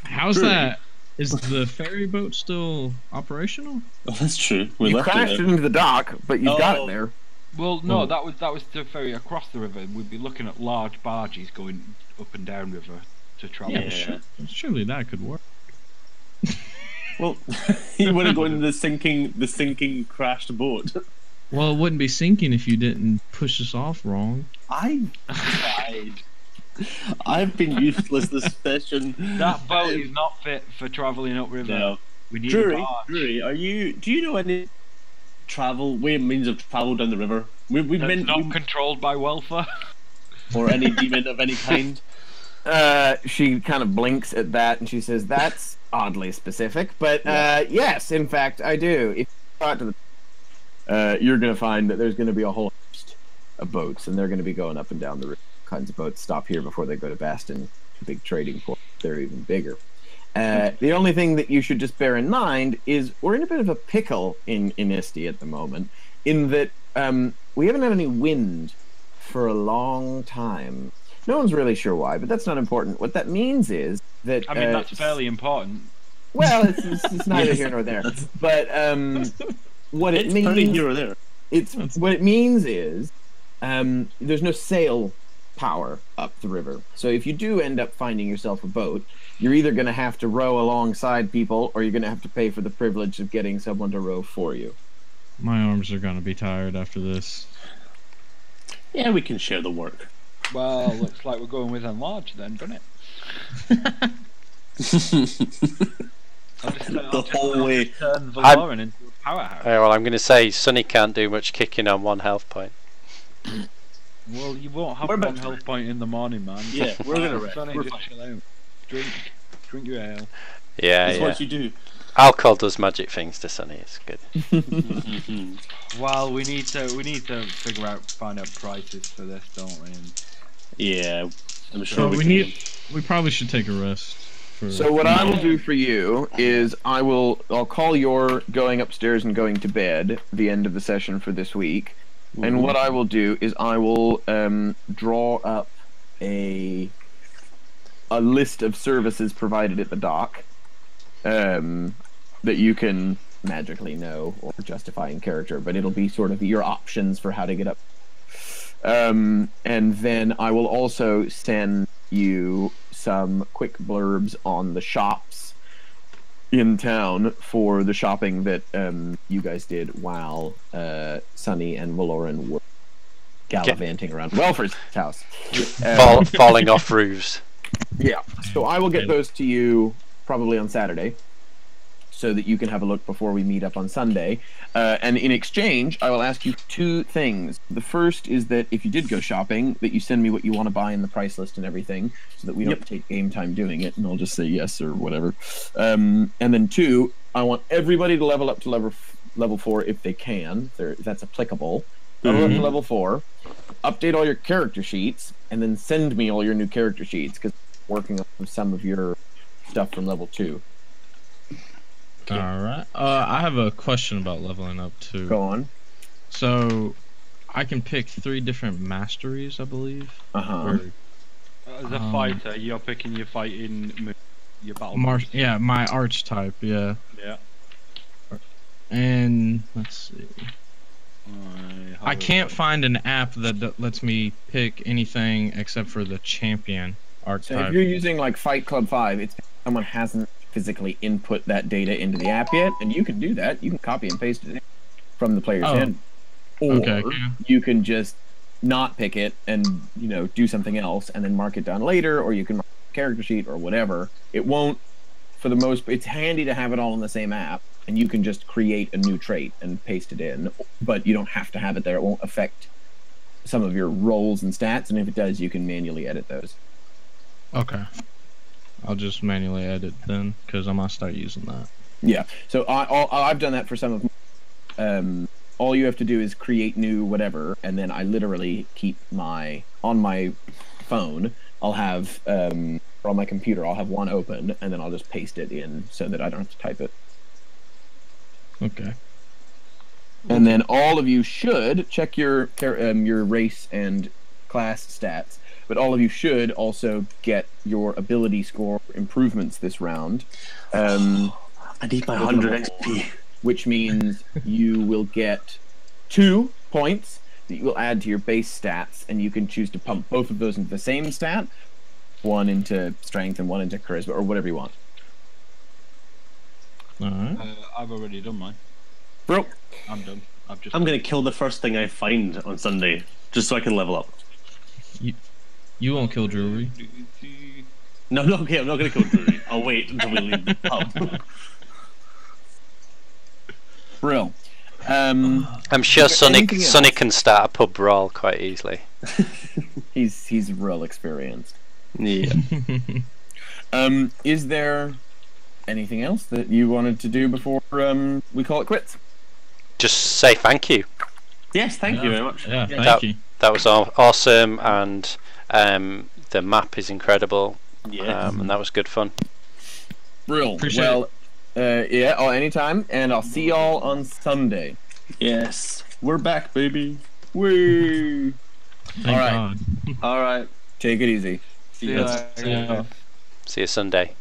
How's that? Is the ferry boat still operational? Oh, that's true. We You left crashed it it into the dock, but you've got Oh. it there. Well, no, that was to ferry across the river. We'd be looking at large barges going up and down river to travel. Yeah. Surely that could work. Well, you want to go into the sinking crashed boat. Well, it wouldn't be sinking if you didn't push us off wrong. I tried. I've been useless this session. That boat is not fit for travelling upriver. No. We need a Drury, barge. do you know any means of travel down the river? We've That's been not controlled by welfare. or any demon of any kind. She kind of blinks at that and she says, "That's oddly specific, but yes, in fact, I do. If you go out to the you're going to find that there's going to be a whole host of boats, and they're going to be going up and down the river. Kinds of boats stop here before they go to Baston, big trading port. They're even bigger. The only thing that you should just bear in mind is we're in a bit of a pickle in Isti at the moment, in that we haven't had any wind for a long time. No one's really sure why, but that's not important. What that means is that I mean, that's fairly important. well, it's neither here nor there. But what it It's pretty means here or there. what it means is there's no sail power up the river. So if you do end up finding yourself a boat, you're either going to have to row alongside people, or you're going to have to pay for the privilege of getting someone to row for you. My arms are gonna be tired after this. Yeah, we can share the work. Well, looks like we're going with enlarge then, doesn't it? The whole way. Turn Valoran into a powerhouse. well, I'm going to say Sonny can't do much kicking on 1 health point. Well, you won't have We're one about to- health point in the morning, man. Yeah, we're gonna rest. Sonny, We're just fine. chill out. Drink your ale. Yeah, That's yeah. what you do. Alcohol does magic things to Sonny. It's good. Well, we need to find out prices for this, don't we? And Yeah, I'm sure So we we can. we probably should take a rest. So what I will do for you is I'll call your going upstairs and going to bed the end of the session for this week. And what I will do is I will draw up a list of services provided at the dock that you can magically know or justify in character, but it'll be sort of your options for how to get up. And then I will also send you some quick blurbs on the shops in town for the shopping that you guys did while Sunny and Valoran were gallivanting around Welford's house. Falling off roofs. Yeah. So I will get those to you probably on Saturday. so that you can have a look before we meet up on Sunday. And in exchange, I will ask you 2 things. The first is that if you did go shopping, that you send me what you want to buy in the price list and everything, so that we don't take game time doing it, and I'll just say yes or whatever. And then 2, I want everybody to level up to level 4 if they can, if that's applicable. Level up to level 4, update all your character sheets, and then send me all your new character sheets, because I'm working on some of your stuff from level 2. Okay. Alright. I have a question about leveling up too. Go on. So, I can pick 3 different masteries, I believe. Uh-huh. As a fighter, you're picking your fighting, your battle. Yeah, my archetype, yeah. Yeah. And, let's see. I can't find an app that lets me pick anything except for the champion archetype. So if you're using like Fight Club 5, it's someone hasn't physically input that data into the app yet, and you can do that. You can copy and paste it from the player's end. Or you can just not pick it and, you know, do something else and then mark it down later, or you can mark a character sheet or whatever. It won't, for the most, it's handy to have it all in the same app, and you can just create a new trait and paste it in, but you don't have to have it there. It won't affect some of your rolls and stats, and if it does, you can manually edit those. Okay. I'll just manually edit then, because I'm going to start using that. Yeah, so I've done that for some of all you have to do is create new whatever, and then I literally keep on my phone, I'll have, or on my computer, I'll have one open, and then I'll just paste it in so that I don't have to type it. Okay. And then all of you should check your race and class stats, but all of you should also get your ability score improvements this round. I need my 100 XP. Which means you will get 2 points that you will add to your base stats, and you can choose to pump both of those into the same stat, one into strength and one into charisma, or whatever you want. Alright. I've already done mine. Bro, I'm done. I'm gonna kill the first thing I find on Sunday, just so I can level up. You won't kill Drury. No, okay, I'm not gonna kill Drury. I'll wait until we leave the pub. Brill. I'm sure Sonny can start a pub brawl quite easily. He's real experienced. Yeah. Is there anything else that you wanted to do before we call it quits? Just say thank you. Yes, thank you very much. Yeah, thank you. That was awesome, and the map is incredible. Yeah. And that was good fun. Brill. Appreciate well, yeah, anytime, and I'll see y'all on Sunday. Yes. We're back, baby. Woo! Thank All right. God. Alright. Take it easy. See you later. See you Sunday.